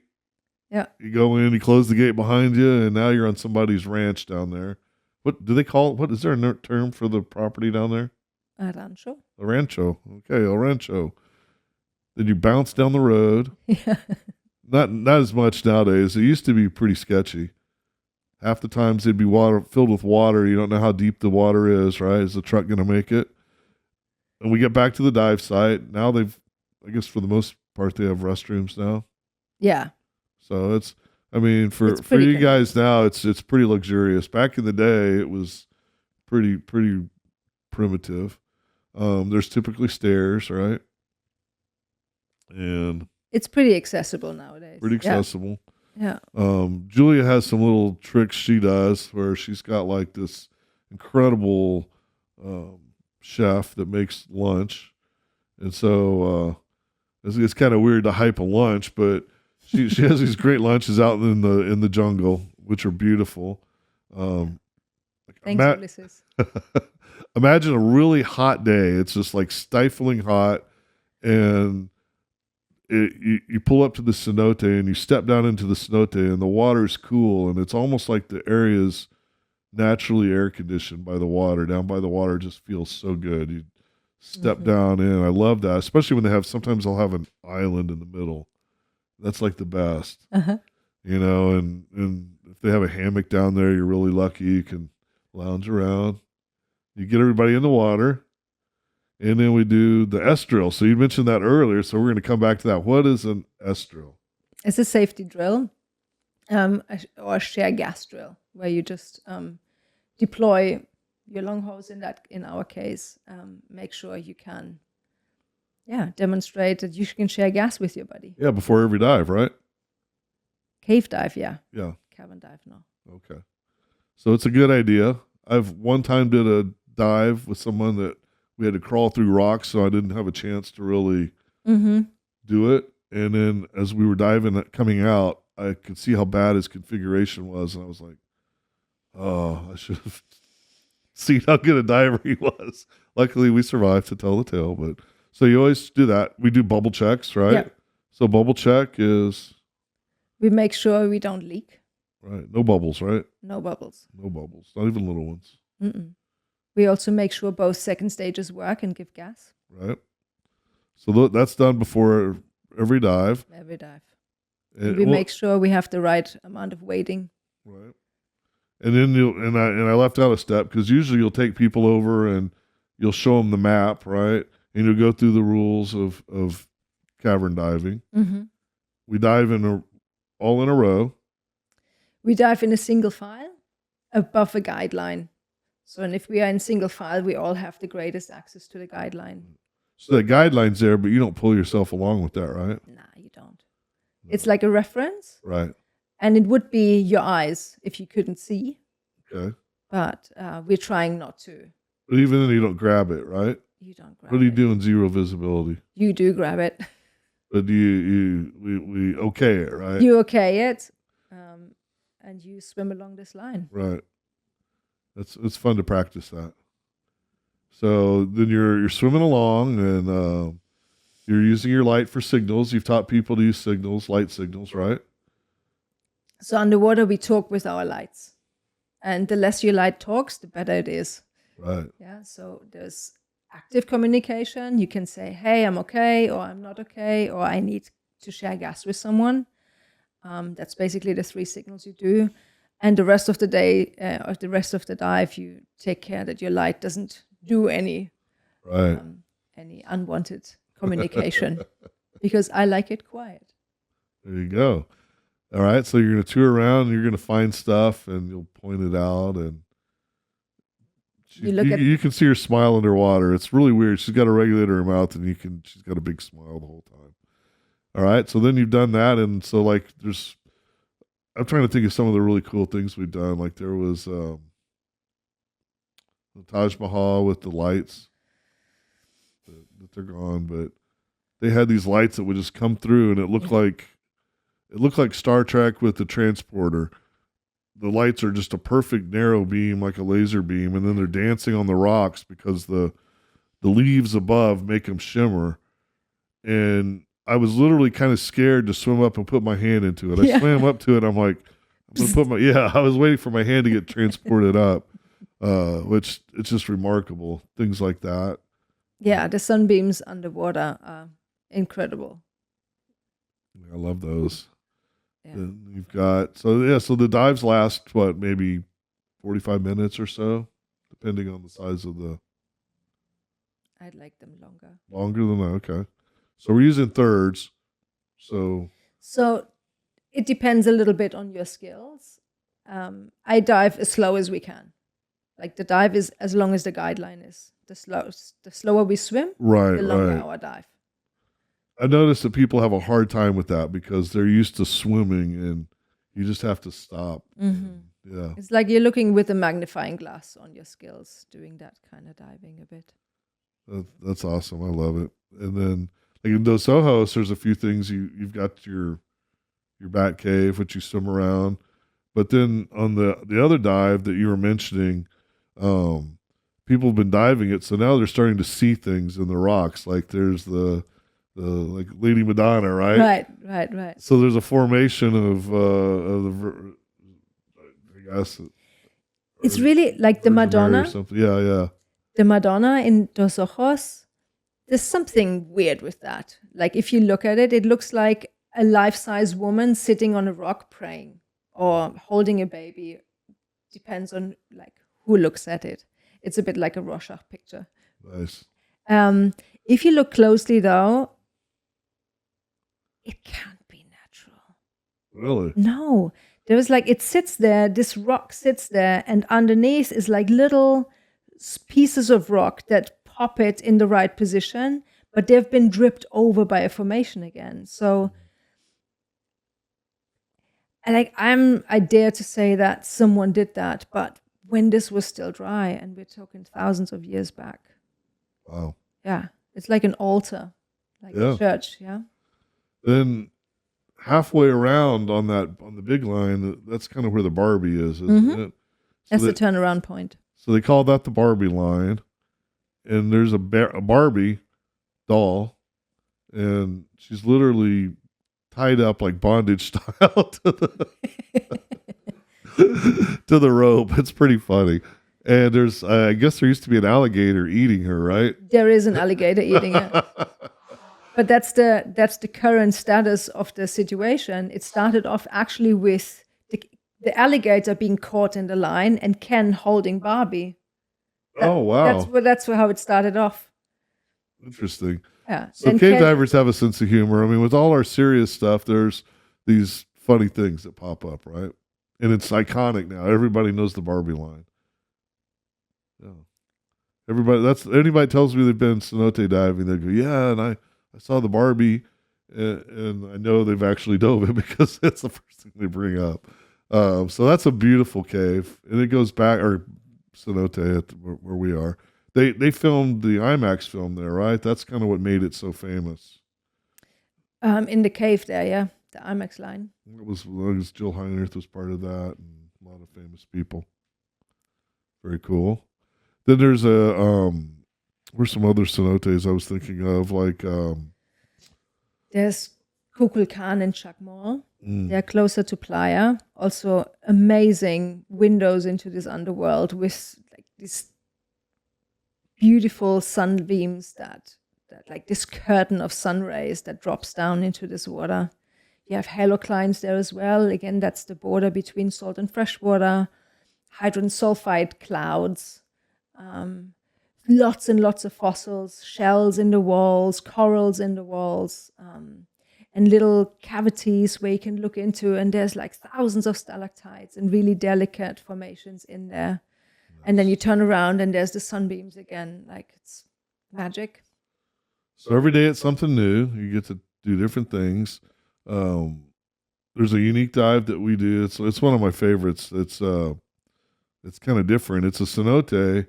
Yeah. You go in, you close the gate behind you, and now you're on somebody's ranch down there. What do they call it? What is there a term for the property down there? A rancho. A rancho. Okay, a rancho. Then you bounce down the road. Yeah. Not as much nowadays. It used to be pretty sketchy. Half the times it'd be filled with water. You don't know how deep the water is, right? Is the truck going to make it? And we get back to the dive site. Now I guess for the most part, they have restrooms now. Yeah. So for you guys now, it's pretty luxurious. Back in the day, it was pretty primitive. There's typically stairs, right? And it's pretty accessible nowadays. Pretty accessible. Yeah. Julia has some little tricks she does where she's got like this incredible chef that makes lunch, and so it's kind of weird to hype a lunch, but she has these great lunches out in the jungle, which are beautiful. Thanks, Ulysses. Imagine a really hot day. It's just like stifling hot, and you pull up to the cenote and you step down into the cenote, and the water's cool, and it's almost like the area's naturally air conditioned by the water. Down by the water just feels so good. You step down in. I love that, especially when sometimes they'll have an island in the middle. That's like the best. Uh-huh. and if they have a hammock down there, you're really lucky. You can lounge around. You get everybody in the water, and then we do the S drill. So you mentioned that earlier, so we're going to come back to that. What is an S drill? It's a safety drill, or a share gas drill, where you just deploy your long hose in our case, make sure you can, demonstrate that you can share gas with your buddy. Yeah, before every dive, right? Cave dive, yeah. Yeah. Cavern dive, no. Okay. So it's a good idea. I've one time did a dive with someone that we had to crawl through rocks, so I didn't have a chance to really do it. And then as we were diving, coming out, I could see how bad his configuration was, and I was like, oh, I should have seen how good a diver he was. Luckily, we survived to tell the tale. But so you always do that. We do bubble checks, right? Yeah. So bubble check is We make sure we don't leak. right. No bubbles, right? No bubbles. No bubbles. Not even little ones, We also make sure both second stages work and give gas. right? So that's done before every dive. Every dive. And We make sure we have the right amount of weighting. right. And then I left out a step because usually you'll take people over and you'll show them the map, right? And you'll go through the rules of cavern diving. We dive all in a row. We dive in a single file above a guideline. So, and if we are in single file, we all have the greatest access to the guideline. So the guideline's there, but you don't pull yourself along with that, right? Nah, you don't. It's like a reference. Right. And it would be your eyes if you couldn't see. Okay. But we're trying not to. But even then, you don't grab it, right? You don't grab What do you it. do in zero visibility? You do grab it. But we okay it, right? You okay it. And you swim along this line. Right. It's fun to practice that. So then you're swimming along and you're using your light for signals. You've taught people to use signals, light signals, right? So underwater, we talk with our lights. And the less your light talks, the better it is. Right. Yeah. So there's active communication. You can say, hey, I'm okay, or I'm not okay, or I need to share gas with someone. That's basically the 3 signals you do. And the rest of the day, or the rest of the dive, you take care that your light doesn't do any unwanted communication, because I like it quiet. There you go. All right, so you're going to tour around, and you're going to find stuff, and you'll point it out, and you can see her smile underwater. It's really weird. She's got a regulator in her mouth, and she's got a big smile the whole time. All right, so then you've done that, and so like I'm trying to think of some of the really cool things we've done. Like there was the Taj Mahal with the lights that they're gone, but they had these lights that would just come through, and it looked like Star Trek with the transporter. The lights are just a perfect narrow beam, like a laser beam, and then they're dancing on the rocks because the leaves above make them shimmer. And I was literally kind of scared to swim up and put my hand into it. I swam up to it. I'm like, I'm going to put I was waiting for my hand to get transported up, which it's just remarkable. Things like that. Yeah, the sunbeams underwater are incredible. I love those. Yeah. And you've got, so the dives last, maybe 45 minutes or so, depending on the size of the. I'd like them longer. Longer than that, okay. So we're using thirds. So it depends a little bit on your skills. I dive as slow as we can. Like the dive is as long as the guideline is. The slower we swim, the longer our dive. I noticed that people have a hard time with that because they're used to swimming and you just have to stop. Yeah. It's like you're looking with a magnifying glass on your skills, doing that kind of diving a bit. That's awesome. I love it. And then like in Dos Ojos, there's a few things you've got your bat cave, which you swim around. But then on the other dive that you were mentioning, people have been diving it, so now they're starting to see things in the rocks. Like there's the like Lady Madonna, right? Right. So there's a formation of the, I guess. It's really like the Madonna. Or something. Yeah. The Madonna in Dos Ojos. There's something weird with that. Like if you look at it, it looks like a life-size woman sitting on a rock praying or holding a baby. Depends on like who looks at it. It's a bit like a Rorschach picture. Nice. If you look closely, though, it can't be natural. Really? No, there is like it sits there. This rock sits there, and underneath is like little pieces of rock that pop it in the right position, but they've been dripped over by a formation again. So, I dare to say that someone did that, but when this was still dry, and we're talking thousands of years back. Wow. Yeah, it's like an altar, like a church. Yeah. Then halfway around on the big line, that's kind of where the Barbie is, isn't it? That's the turnaround point. So they call that the Barbie line, and there's a Barbie doll, and she's literally tied up like bondage style to the rope. It's pretty funny. And there's, I guess there used to be an alligator eating her, right? There is an alligator eating it. But that's the current status of the situation. It started off actually with the alligator being caught in the line and Ken holding Barbie. Oh, wow. That's how it started off. Interesting. Yeah. So cave divers have a sense of humor. I mean, with all our serious stuff, there's these funny things that pop up, right? And it's iconic now. Everybody knows the Barbie line. Yeah. Anybody tells me they've been cenote diving, they go, yeah, and I saw the Barbie, and I know they've actually dove it because that's the first thing they bring up. So that's a beautiful cave, and it goes back, or cenote where we are. They filmed the IMAX film there, right? That's kind of what made it so famous. In the cave there, yeah, the IMAX line. It was Jill Heinrich was part of that, and a lot of famous people. Very cool. Then there's where's some other cenotes I was thinking of, like there's Kukulkan and Chacmol. They're closer to Playa. Also amazing windows into this underworld with like these beautiful sunbeams that like this curtain of sun rays that drops down into this water. You have haloclines there as well. Again, that's the border between salt and fresh water. Hydrogen sulfide clouds. Lots and lots of fossils, shells in the walls, corals in the walls, and little cavities where you can look into, and there's like thousands of stalactites and really delicate formations in there. Nice. And then you turn around and there's the sunbeams again, like it's magic. So every day it's something new. You get to do different things. There's a unique dive that we do. It's one of my favorites. It's kind of different. It's a cenote,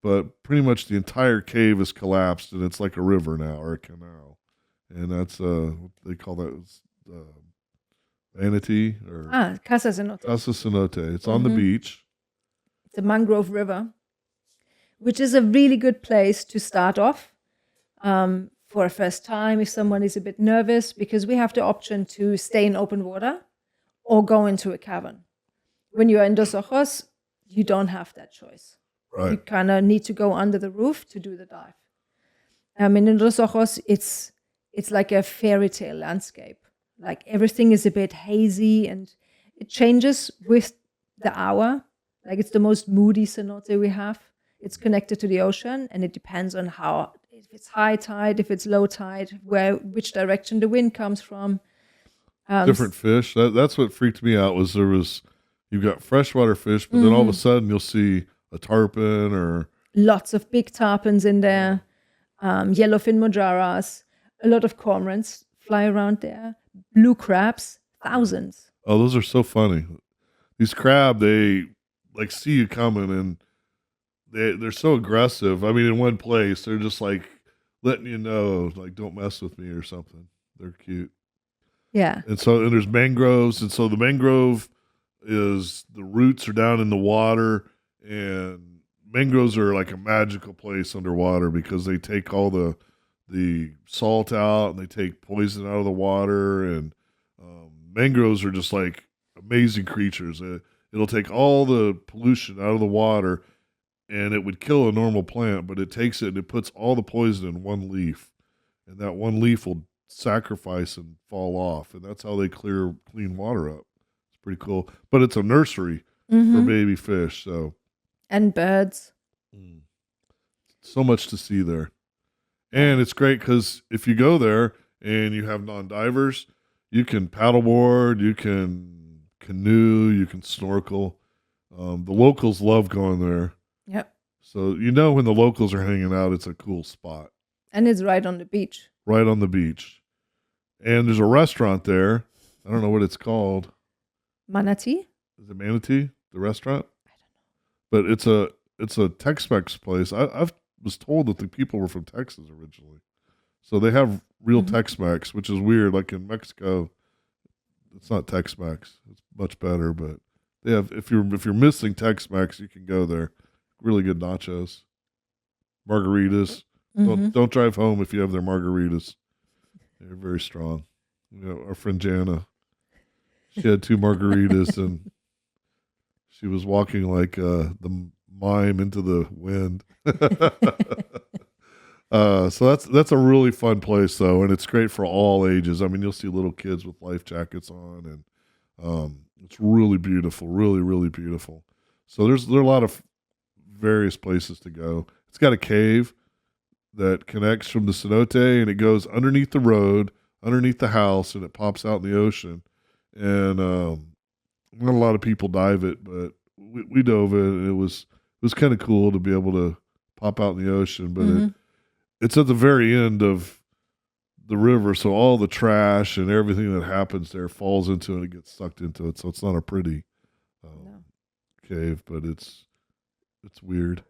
but pretty much the entire cave is collapsed, and it's like a river now, or a canal. And that's what they call that manatee, or Casa Cenote. Casa Cenote. It's on the beach. It's a mangrove river, which is a really good place to start off for a first time if someone is a bit nervous, because we have the option to stay in open water or go into a cavern. When you are in Dos Ojos, you don't have that choice. Right. You kind of need to go under the roof to do the dive. In Dos Ojos, it's like a fairy tale landscape. Like everything is a bit hazy, and it changes with the hour. Like it's the most moody cenote we have. It's connected to the ocean, and it depends on if it's high tide, if it's low tide, which direction the wind comes from. Different fish. That's what freaked me out. You've got freshwater fish, but then all of a sudden you'll see a tarpon, or lots of big tarpons in there, yellowfin mojaras, a lot of cormorants fly around there, blue crabs, thousands. Oh, those are so funny. These crab, they like see you coming, and they're so aggressive. I mean, in one place, they're just like letting you know, like, don't mess with me or something. They're cute. Yeah. And there's mangroves, and so the mangrove is, the roots are down in the water, and mangroves are like a magical place underwater because they take all the salt out, and they take poison out of the water, and mangroves are just like amazing creatures. It'll take all the pollution out of the water, and it would kill a normal plant, but it takes it and it puts all the poison in one leaf, and that one leaf will sacrifice and fall off, and that's how they clean water up. It's pretty cool. But it's a nursery for baby fish, so And birds. so much to see there. And it's great because if you go there and you have non-divers, you can paddleboard, you can canoe, you can snorkel. The locals love going there. Yep. So you know when the locals are hanging out, it's a cool spot. And it's right on the beach. Right on the beach. And there's a restaurant there. I don't know what it's called. Manatee? Is it Manatee, the restaurant? I don't know. But it's a Tex-Mex place. I was told that the people were from Texas originally. So they have real Tex-Mex, which is weird. Like in Mexico, it's not Tex-Mex. It's much better, but they have if you're missing Tex-Mex, you can go there. Really good nachos. Margaritas. Don't drive home if you have their margaritas. They're very strong. You know, our friend Jana, she had 2 margaritas and she was walking like the mime into the wind. So that's a really fun place though, and it's great for all ages. I mean, you'll see little kids with life jackets on, and it's really beautiful, really, really beautiful. So there are a lot of various places to go. It's got a cave that connects from the cenote, and it goes underneath the road, underneath the house, and it pops out in the ocean. And not a lot of people dive it, but we dove it, and it was kind of cool to be able to pop out in the ocean. But it's at the very end of the river, so all the trash and everything that happens there falls into it and it gets sucked into it. So it's not a pretty cave, but it's weird.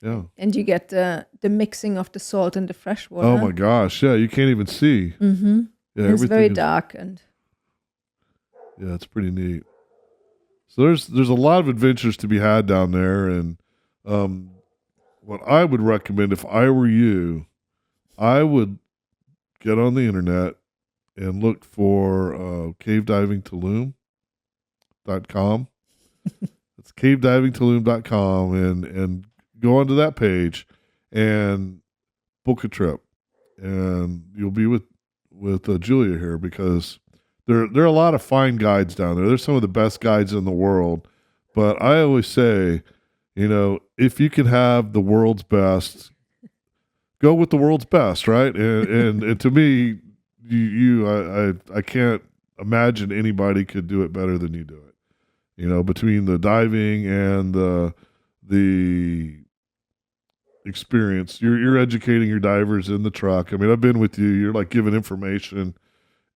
Yeah. And you get the mixing of the salt and the fresh water. Oh my gosh, yeah, you can't even see. Yeah, it's very dark and yeah, it's pretty neat. So there's a lot of adventures to be had down there, and what I would recommend if I were you, I would get on the internet and look for cavedivingtulum.com. It's cavedivingtulum.com and go onto that page and book a trip. And you'll be with Julia here because there are a lot of fine guides down there. There's some of the best guides in the world. But I always say, you know, if you can have the world's best, go with the world's best, right? And to me, I can't imagine anybody could do it better than you do it. You know, between the diving and the experience, you're educating your divers in the truck. I mean, I've been with you. You're like giving information,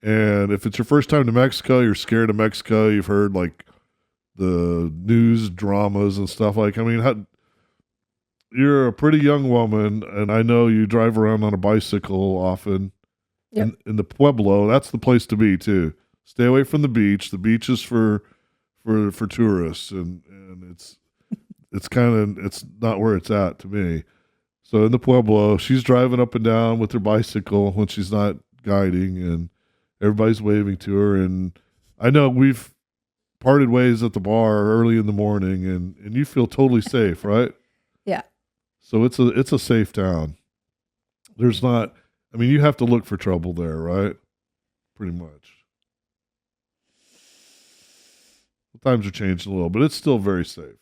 and if it's your first time to Mexico, you're scared of Mexico. You've heard like the news dramas and stuff. Like, I mean, you're a pretty young woman, and I know you drive around on a bicycle often. Yep. In the Pueblo, that's the place to be too. Stay away from the beach. The beach is for tourists, and it's not where it's at to me. So in the Pueblo, she's driving up and down with her bicycle when she's not guiding, and everybody's waving to her. And I know we've parted ways at the bar early in the morning, and you feel totally safe, right? Yeah. So it's a safe town. There's not. I mean, you have to look for trouble there, right? Pretty much. The times are changing a little, but it's still very safe.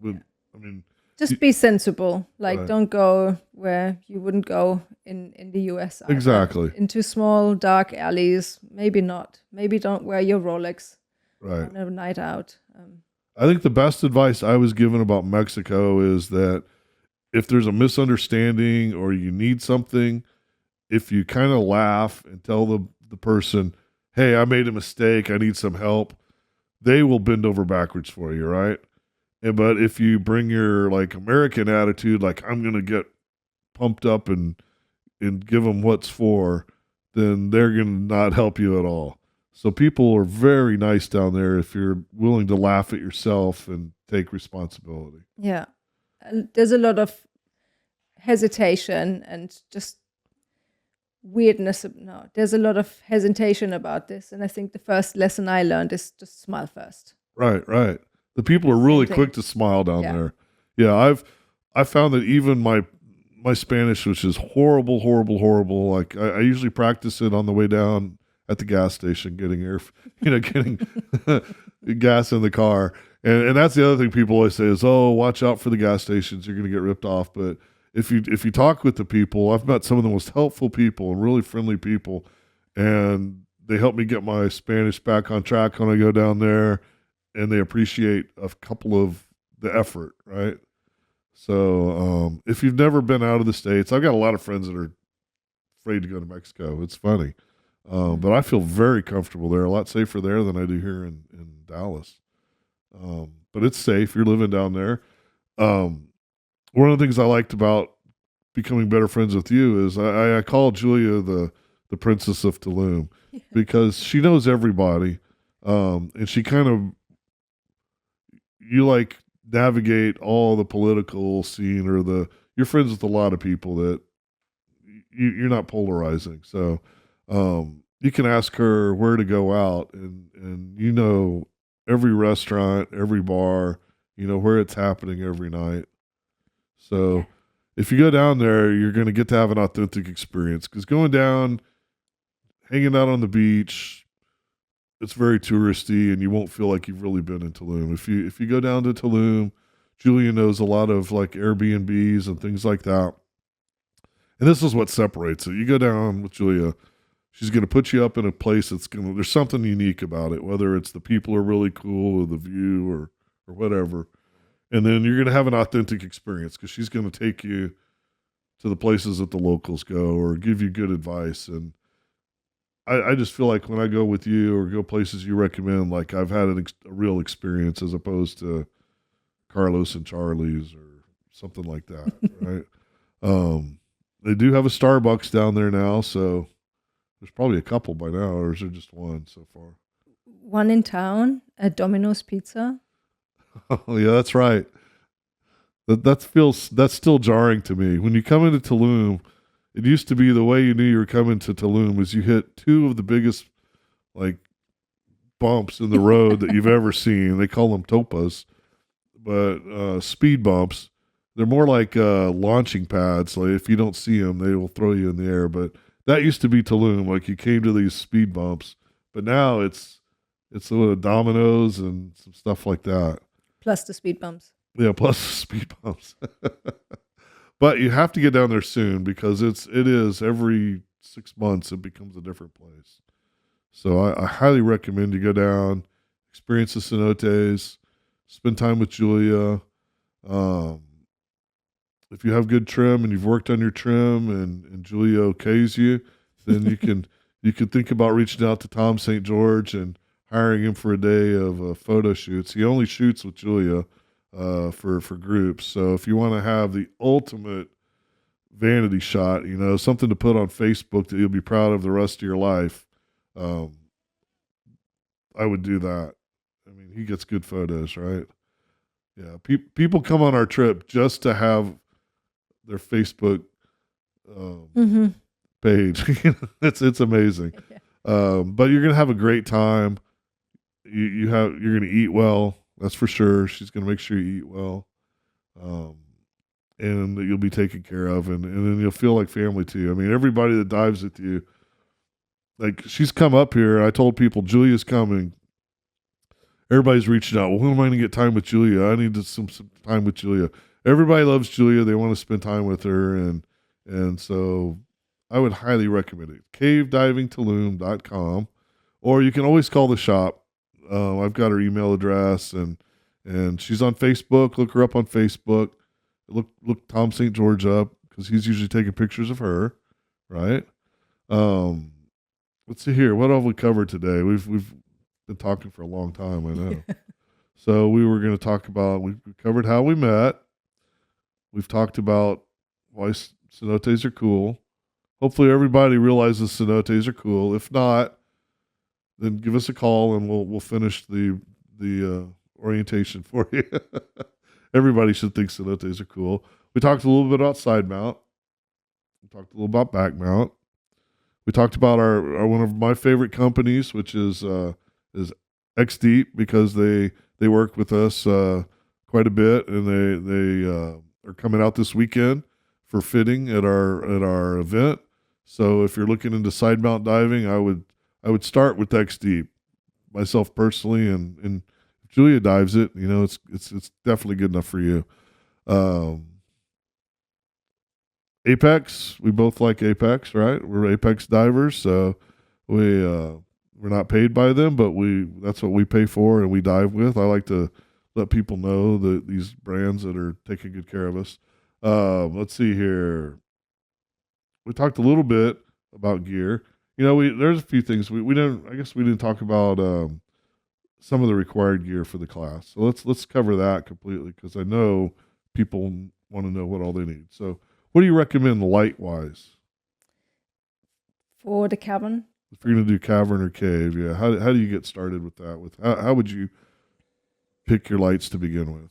I mean, just be sensible. Like, right. Don't go where you wouldn't go in the US either. Exactly. Into small, dark alleys. Maybe not. Maybe don't wear your Rolex right. on a night out. I think the best advice I was given about Mexico is that if there's a misunderstanding or you need something, if you kind of laugh and tell the person, hey, I made a mistake, I need some help, they will bend over backwards for you, right? But if you bring your like American attitude, like I'm going to get pumped up and give them what's for, then they're going to not help you at all. So people are very nice down there if you're willing to laugh at yourself and take responsibility. Yeah. There's a lot of hesitation and just weirdness. No, there's a lot of hesitation about this. And I think the first lesson I learned is just smile first. Right. The people are really quick to smile down there. Yeah, I found that even my Spanish, which is horrible, horrible, horrible. Like I usually practice it on the way down at the gas station, getting air, getting gas in the car. And that's the other thing people always say is, oh, watch out for the gas stations. You're going to get ripped off. But if you talk with the people, I've met some of the most helpful people and really friendly people, and they help me get my Spanish back on track when I go down there, and they appreciate a couple of the effort, right? So if you've never been out of the States, I've got a lot of friends that are afraid to go to Mexico. It's funny. But I feel very comfortable there, a lot safer there than I do here in Dallas. But it's safe. You're living down there. One of the things I liked about becoming better friends with you is I call Julia the Princess of Tulum because she knows everybody. And she kind of, you like navigate all the political scene, or you're friends with a lot of people that you're not polarizing. So you can ask her where to go out, and every restaurant, every bar, where it's happening every night. So if you go down there, you're going to get to have an authentic experience, because going down, hanging out on the beach, it's very touristy, and you won't feel like you've really been in Tulum. If you go down to Tulum, Julia knows a lot of like Airbnbs and things like that. And this is what separates it. You go down with Julia, she's going to put you up in a place there's something unique about it, whether it's the people are really cool or the view or whatever. And then you're going to have an authentic experience, because she's going to take you to the places that the locals go or give you good advice. And I just feel like when I go with you or go places you recommend, like I've had a real experience, as opposed to Carlos and Charlie's or something like that, right? They do have a Starbucks down there now, so there's probably a couple by now, or is there just one so far? One in town at Domino's Pizza. Oh yeah, that's right. That's still jarring to me. When you come into Tulum, it used to be the way you knew you were coming to Tulum was you hit two of the biggest like bumps in the road that you've ever seen. They call them topas, but speed bumps. They're more like launching pads. Like if you don't see them, they will throw you in the air. But that used to be Tulum. Like you came to these speed bumps, but now it's a little dominoes and some stuff like that. Plus the speed bumps. Yeah, plus the speed bumps. But you have to get down there soon, because it is every 6 months it becomes a different place. So I highly recommend you go down, experience the cenotes, spend time with Julia. If you have good trim and you've worked on your trim and Julia okays you, then you can think about reaching out to Tom St. George and hiring him for a day of photo shoots. He only shoots with Julia for groups. So if you want to have the ultimate vanity shot, something to put on Facebook that you'll be proud of the rest of your life, I would do that. I mean, he gets good photos, right? Yeah, people come on our trip just to have their Facebook page. It's amazing. But you're gonna have a great time. You're gonna eat well. That's for sure. She's gonna make sure you eat well, and that you'll be taken care of, and then you'll feel like family too. I mean, everybody that dives with you, like she's come up here. I told people Julia's coming. Everybody's reaching out. Well, when am I going to get time with Julia? I need some time with Julia. Everybody loves Julia. They want to spend time with her. And so I would highly recommend it. cavedivingtulum.com. Or you can always call the shop. I've got her email address, and she's on Facebook. Look her up on Facebook. Look Tom St. George up, because he's usually taking pictures of her, right? Let's see here. What have we covered today? We've been talking for a long time, I know. So we were going to talk about, we covered how we met. We've talked about why cenotes are cool. Hopefully everybody realizes cenotes are cool. If not, then give us a call and we'll finish the orientation for you. Everybody should think cenotes are cool. We talked a little bit about side mount. We talked a little about back mount. We talked about our one of my favorite companies, which is X Deep, because they work with us quite a bit, and they are coming out this weekend for fitting at our event. So if you're looking into side mount diving, I would start with X Deep, myself personally, and if Julia dives it, it's definitely good enough for you. Um, Apex, we both like Apex, right? We're Apex divers, so we're not paid by them, but that's what we pay for and we dive with. I like to let people know that these brands that are taking good care of us. Let's see here. We talked a little bit about gear. There's a few things we didn't. I guess we didn't talk about some of the required gear for the class. So let's cover that completely because I know people want to know what all they need. So what do you recommend light wise For the cavern, if you're going to do cavern or cave? Yeah, how do you get started with that? How would you pick your lights to begin with?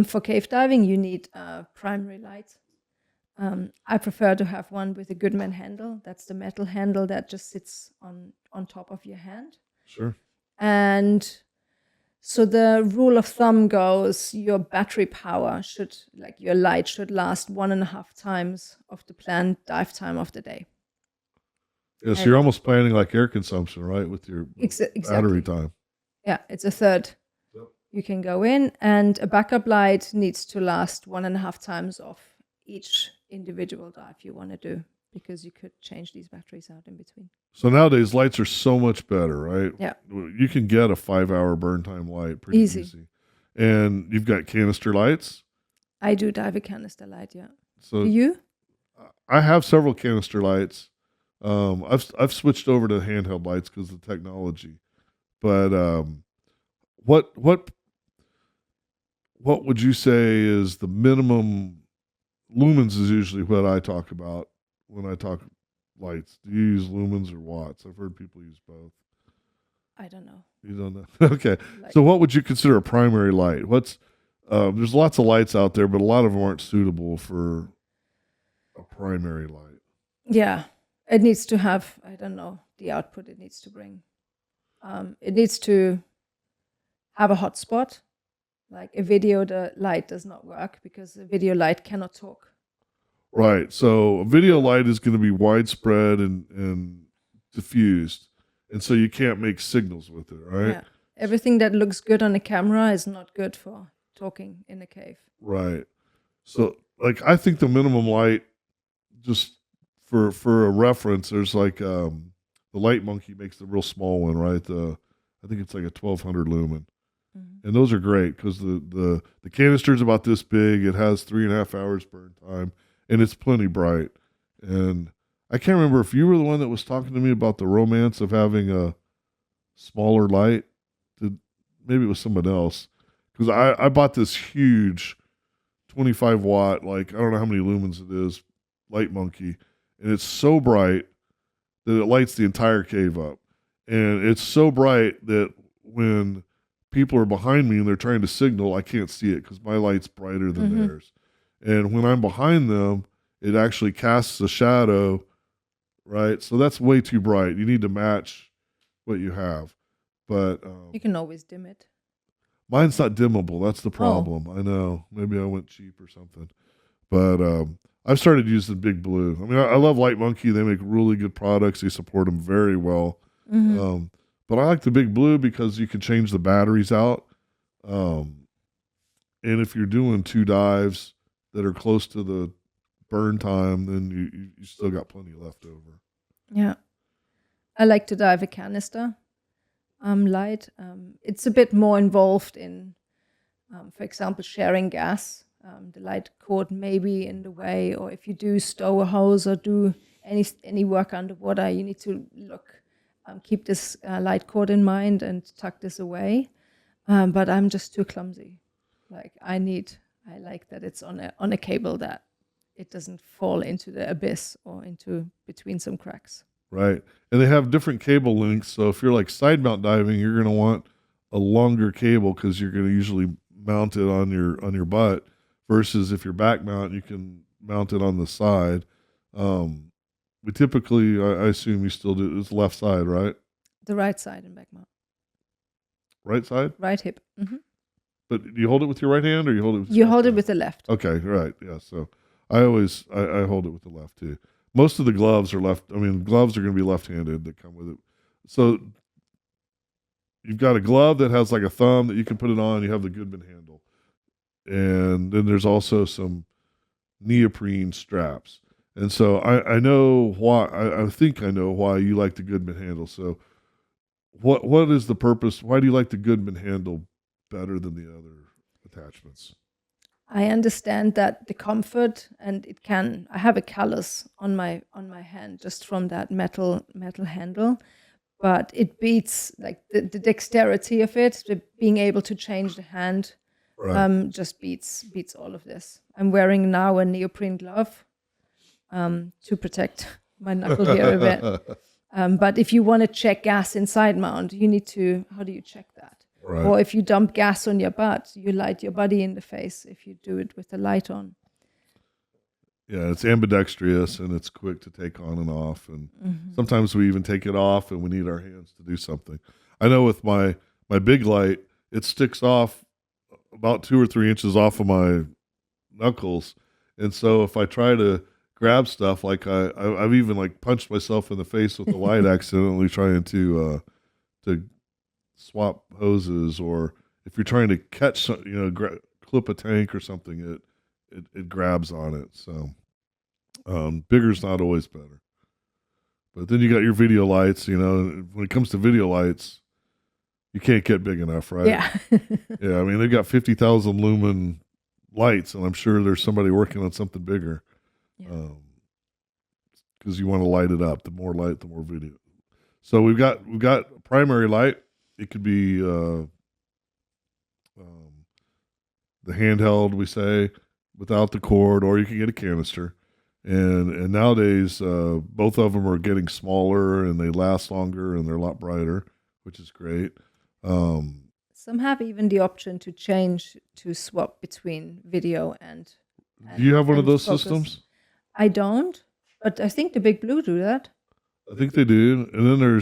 for cave diving, you need a primary light. I prefer to have one with a Goodman handle. That's the metal handle that just sits on top of your hand. Sure. And so the rule of thumb goes your battery power your light should last 1.5 times of the planned dive time of the day. Yeah, so you're almost planning like air consumption, right, with your Exactly. battery time. Yeah, it's a third. Yep. You can go in, and a backup light needs to last 1.5 times of each individual dive you want to do, because you could change these batteries out in between. So nowadays lights are so much better, right? Yeah. You can get a 5-hour burn time light pretty easy. And you've got canister lights. I do dive a canister light, yeah. So do you? I have several canister lights. I've switched over to handheld lights because of the technology. But what would you say is the minimum lumens is usually what I talk about when I talk lights. Do you use lumens or watts? I've heard people use both. I don't know. You don't know? Okay. So what would you consider a primary light? There's lots of lights out there, but a lot of them aren't suitable for a primary light. Yeah. It needs to have, I don't know, the output it needs to bring. It needs to have a hotspot. Like a video, the light does not work because a video light cannot talk. Right. So a video light is going to be widespread and diffused. And so you can't make signals with it, right? Yeah. Everything that looks good on a camera is not good for talking in a cave. Right. So I think the minimum light, just for a reference, there's the Light Monkey makes the real small one, right? I think it's like a 1200 lumen. Mm-hmm. And those are great because the canister is about this big. It has 3.5 hours burn time, and it's plenty bright. And I can't remember if you were the one that was talking to me about the romance of having a smaller light. Maybe it was someone else. Because I bought this huge 25 watt, I don't know how many lumens it is, Light Monkey. And it's so bright that it lights the entire cave up. And it's so bright that when people are behind me and they're trying to signal, I can't see it because my light's brighter than theirs. And when I'm behind them, it actually casts a shadow, right? So that's way too bright. You need to match what you have. But you can always dim it. Mine's not dimmable. That's the problem. I know. Maybe I went cheap or something. But I've started using Big Blue. I mean, I love Light Monkey. They make really good products. They support them very well. Mm-hmm. But I like the Big Blue because you can change the batteries out. And if you're doing 2 dives that are close to the burn time, then you still got plenty left over. Yeah. I like to dive a canister light. It's a bit more involved in, for example, sharing gas. The light cord may be in the way, or if you do stow a hose or do any work underwater, you need to keep this light cord in mind and tuck this away. But I'm just too clumsy. I like that it's on a cable that it doesn't fall into the abyss or into between some cracks. Right. And they have different cable lengths. So if you're side mount diving, you're going to want a longer cable because you're going to usually mount it on your butt. Versus if you're back mount, you can mount it on the side. We typically, I assume you still do, it's left side, right? The right side in back mount. Right side? Right hip. Mm-hmm. But do you hold it with your right hand or you hold it with You hold it with the left. Okay, right. Yeah. So I hold it with the left too. Most of the gloves are left. I mean, gloves are going to be left-handed that come with it. So you've got a glove that has like a thumb that you can put it on. You have the Goodman handle, and then there's also some neoprene straps. And so I know why. I think I know why you like the Goodman handle. So what is the purpose? Why do you like the Goodman handle better than the other attachments? I understand that the comfort, and it can. I have a callus on my hand just from that metal handle, but it beats like the dexterity of it, the being able to change the hand, Right. just beats all of this. I'm wearing now a neoprene glove to protect my knuckle here a bit. But if you want to check gas inside mount, you need to. How do you check that? Right. Or if you dump gas on your butt, you light your buddy in the face if you do it with the light on. Yeah, it's ambidextrous and it's quick to take on and off. And sometimes we even take it off and we need our hands to do something. I know with my big light, it sticks off about 2 or 3 inches off of my knuckles. And so if I try to grab stuff, like I've even like punched myself in the face with the light accidentally trying to swap hoses, or if you're trying to catch some, clip a tank or something, it grabs on it. So bigger's not always better. But then you got your video lights. When it comes to video lights, you can't get big enough, right? Yeah. Yeah, I mean they got 50,000 lumen lights, and I'm sure there's somebody working on something bigger. Yeah. Because you want to light it up. The more light, the more video. So we've got primary light. It could be the handheld, we say, without the cord, or you can get a canister. And nowadays, both of them are getting smaller and they last longer and they're a lot brighter, which is great. Some have even the option to change to swap between video and do you have one of those focus. systems? I don't, but I think the Big Blue do that. I think they do. And then I'm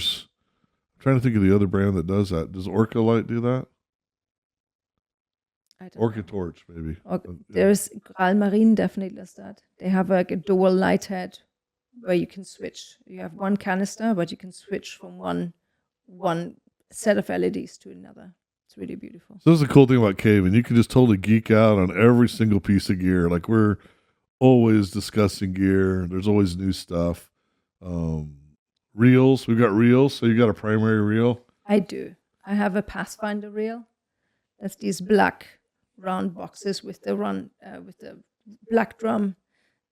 trying to think of the other brand that does that. Does Orca Light do that? I don't Orca know. Torch, maybe. There's Graal Marine definitely does that. They have like a dual light head where you can switch. You have one canister, but you can switch from one set of LEDs to another. It's really beautiful. So this is the cool thing about caving. You can just totally geek out on every single piece of gear. Like we're always discussing gear. There's always new stuff. Reels. We've got reels. So you got a primary reel? I do. I have a Pathfinder reel. That's these black round boxes with the black drum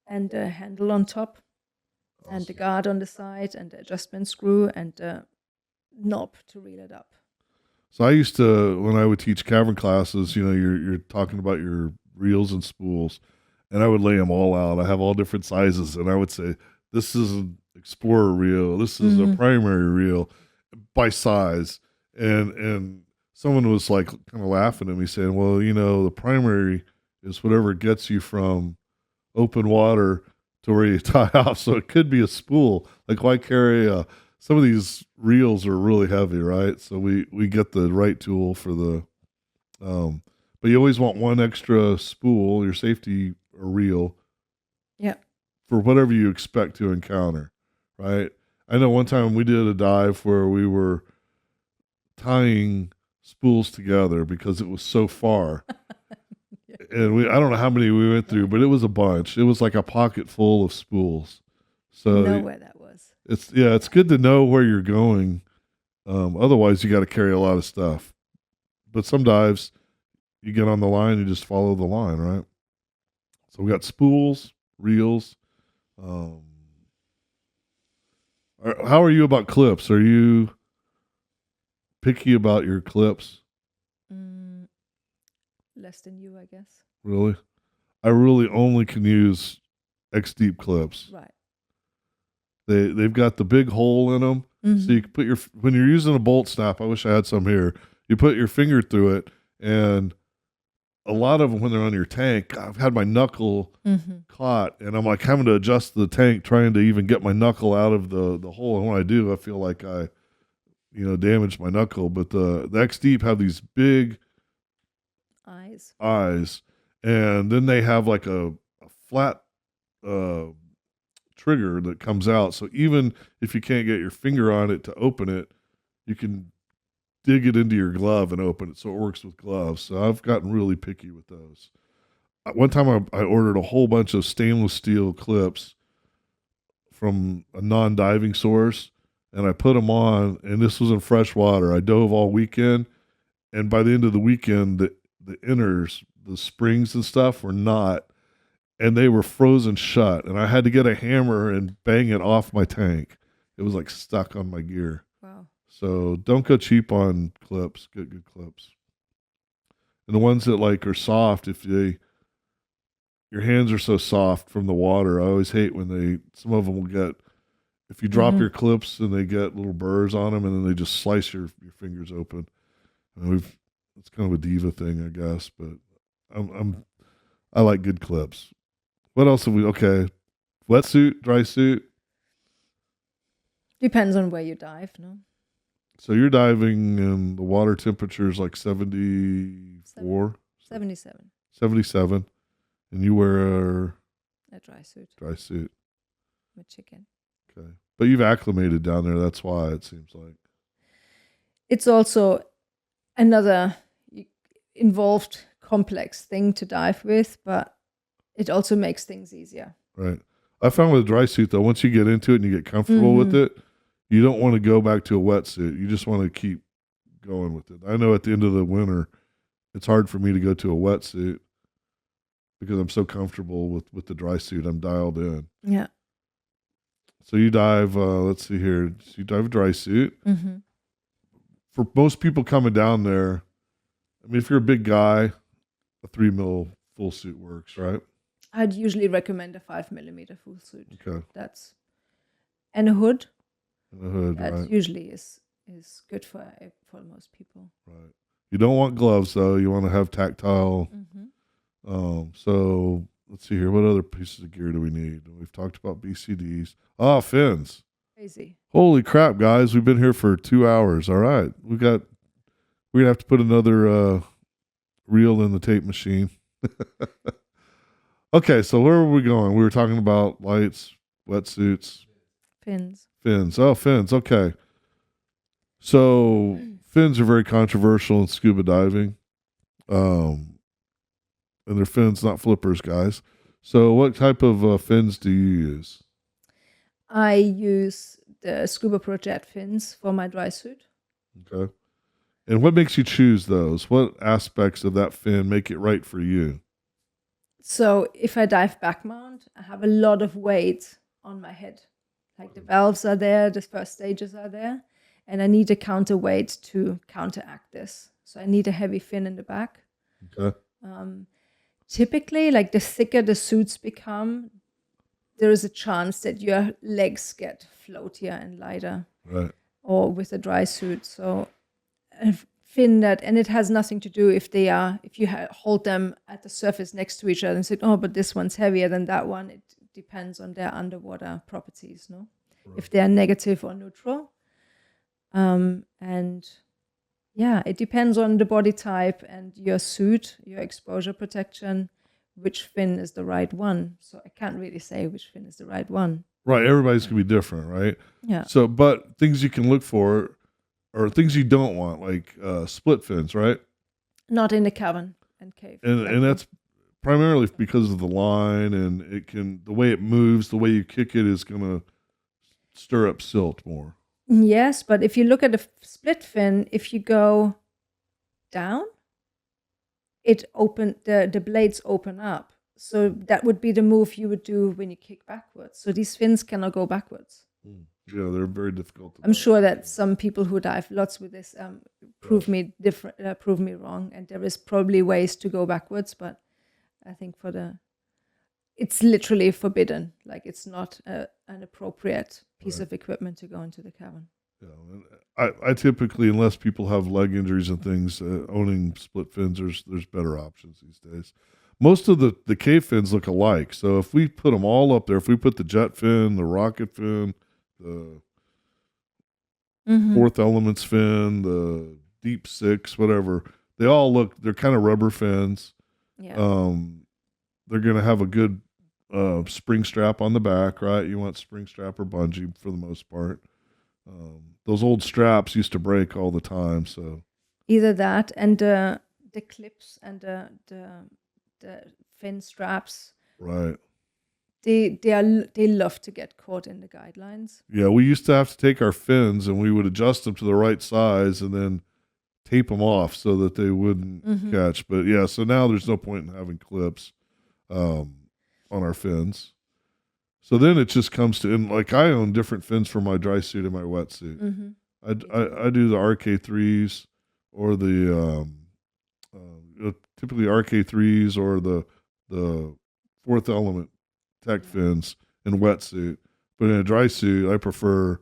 and a handle on top, awesome. And the guard on the side, and the adjustment screw, and the knob to reel it up. So I used to, when I would teach cavern classes, you're talking about your reels and spools, and I would lay them all out. I have all different sizes, and I would say, this is an Explorer reel, this is a primary reel by size, and someone was like kind of laughing at me saying, well, the primary is whatever gets you from open water to where you tie off, so it could be a spool. Like why carry some of these reels are really heavy, right? So we get the right tool for the, but you always want one extra spool, your safety or reel, yeah, for whatever you expect to encounter, right? I know one time we did a dive where we were tying spools together because it was so far. And I don't know how many we went through, but it was a bunch. It was like a pocket full of spools. So know where that was. It's good to know where you're going. Otherwise, you got to carry a lot of stuff. But some dives, you get on the line, you just follow the line, right? So we got spools, reels. How are you about clips? Are you picky about your clips? Less than you, I guess. Really? I really only can use X-Deep clips. Right. They've got the big hole in them, so you can put when you're using a bolt snap. I wish I had some here. You put your finger through it, and a lot of them when they're on your tank, I've had my knuckle caught, and I'm like having to adjust the tank, trying to even get my knuckle out of the hole. And when I do, I feel like I, damaged my knuckle. But the X-Deep have these big eyes, and then they have like a flat uh, trigger that comes out. So even if you can't get your finger on it to open it, you can dig it into your glove and open it. So it works with gloves. So I've gotten really picky with those. One time I ordered a whole bunch of stainless steel clips from a non-diving source, and I put them on, and this was in fresh water. I dove all weekend, and by the end of the weekend, the inners, the springs and stuff were not, and they were frozen shut, and I had to get a hammer and bang it off my tank. It was like stuck on my gear. Wow. So don't go cheap on clips. Get good clips. And the ones that like are soft, if your hands are so soft from the water. I always hate when some of them will get, if you drop your clips and they get little burrs on them and then they just slice your fingers open. And it's kind of a diva thing, I guess, but I like good clips. What else have we, okay. Wetsuit, dry suit. Depends on where you dive, no? So you're diving and the water temperature is like 74? 77. 77. And you wear A dry suit. dry suit. I'm a chicken. Okay. But you've acclimated down there. That's why it seems like. It's also another involved, complex thing to dive with, but it also makes things easier. Right. I found with a dry suit, though, once you get into it and you get comfortable with it, you don't want to go back to a wetsuit. You just want to keep going with it. I know at the end of the winter, it's hard for me to go to a wetsuit because I'm so comfortable with the dry suit. I'm dialed in. Yeah. So you dive, let's see here. So you dive a dry suit. Mm-hmm. For most people coming down there, I mean, if you're a big guy, a 3 mil full suit works, right? I'd usually recommend a 5mm full suit. Okay. And a hood. And a hood, That right? usually is good for most people. Right. You don't want gloves though. You want to have tactile. So let's see here. What other pieces of gear do we need? We've talked about BCDs. Fins. Crazy. Holy crap, guys! We've been here for 2 hours. All right, we're gonna have to put another reel in the tape machine. Okay, so where were we going? We were talking about lights, wetsuits, Fins. Oh, fins. Okay. So fins are very controversial in scuba diving. And they're fins, not flippers, guys. So what type of fins do you use? I use the Scuba Pro Jet fins for my dry suit. Okay. And what makes you choose those? What aspects of that fin make it right for you? So if I dive back mount, I have a lot of weight on my head. Like the valves are there, the first stages are there, and I need a counterweight to counteract this. So I need a heavy fin in the back. Okay. Typically, like the thicker the suits become, there is a chance that your legs get floatier and lighter. Right. Or with a dry suit. So a fin that, and it has nothing to do if you hold them at the surface next to each other and say, oh, but this one's heavier than that one. It depends on their underwater properties, no? Right. If they're negative or neutral. And yeah, it depends on the body type and your suit, your exposure protection, which fin is the right one. So I can't really say which fin is the right one. Right. Everybody's going to be different, right? Yeah. So, but things you can look for or things you don't want, like split fins, right? Not in the cavern and cave. And that's primarily because of the line, and the way it moves, the way you kick it is going to stir up silt more. Yes, but if you look at a split fin, if you go down, the blades open up. So that would be the move you would do when you kick backwards. So these fins cannot go backwards. Yeah, they're very difficult. I'm sure that some people who dive lots with this prove me wrong, and there is probably ways to go backwards, but I think it's literally forbidden. Like it's not an appropriate piece of equipment to go into the cavern. Yeah, I typically, unless people have leg injuries and things, owning split fins, there's better options these days. Most of the cave fins look alike, so if we put them all up there, if we put the jet fin, the rocket fin, the Fourth Elements fin, the Deep Six, whatever, they're kind of rubber fins. Yeah. They're going to have a good spring strap on the back, right? You want spring strap or bungee for the most part. Those old straps used to break all the time, so Either that and the clips and the fin straps. right. They love to get caught in the guidelines. Yeah, we used to have to take our fins and we would adjust them to the right size and then tape them off so that they wouldn't catch. But yeah, so now there's no point in having clips on our fins. So then it just comes to, and like I own different fins for my dry suit and my wetsuit. I do the RK3s or the typically RK3s or the Fourth Element Tech fins in wetsuit. But in a dry suit, I prefer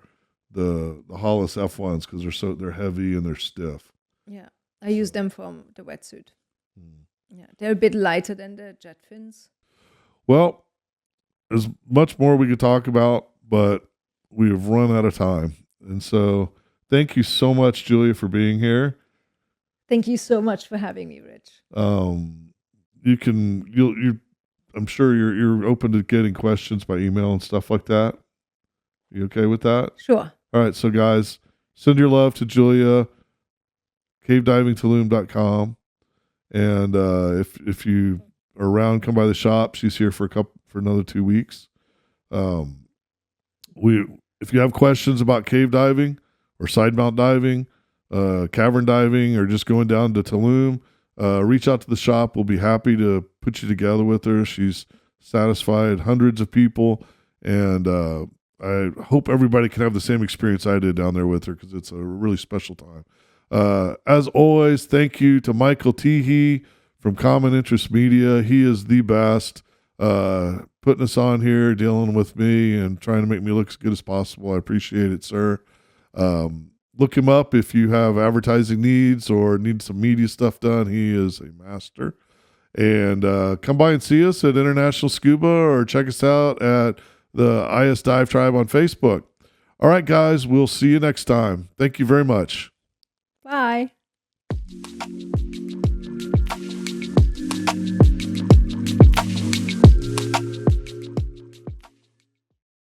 the Hollis F1s because they're heavy and they're stiff. Yeah, I use them from the wetsuit. Yeah, they're a bit lighter than the jet fins. Well, there's much more we could talk about, but we have run out of time. And so thank you so much, Julia, for being here. Thank you so much for having me, Rich. I'm sure you're open to getting questions by email and stuff like that. You okay with that? Sure. All right. So guys, send your love to Julia, cavedivingtulum.com. And if you are around, come by the shop. She's here for another 2 weeks. If you have questions about cave diving or side mount diving, cavern diving, or just going down to Tulum, reach out to the shop. We'll be happy to put you together with her. She's satisfied hundreds of people, and I hope everybody can have the same experience I did down there with her because it's a really special time. As always, thank you to Michael Teehee from Common Interest Media. He is the best, putting us on here, dealing with me, and trying to make me look as good as possible. I appreciate it, sir. Look him up if you have advertising needs or need some media stuff done. He is a master. And come by and see us at International Scuba or check us out at the IS Dive Tribe on Facebook. All right, guys, we'll see you next time. Thank you very much. Bye.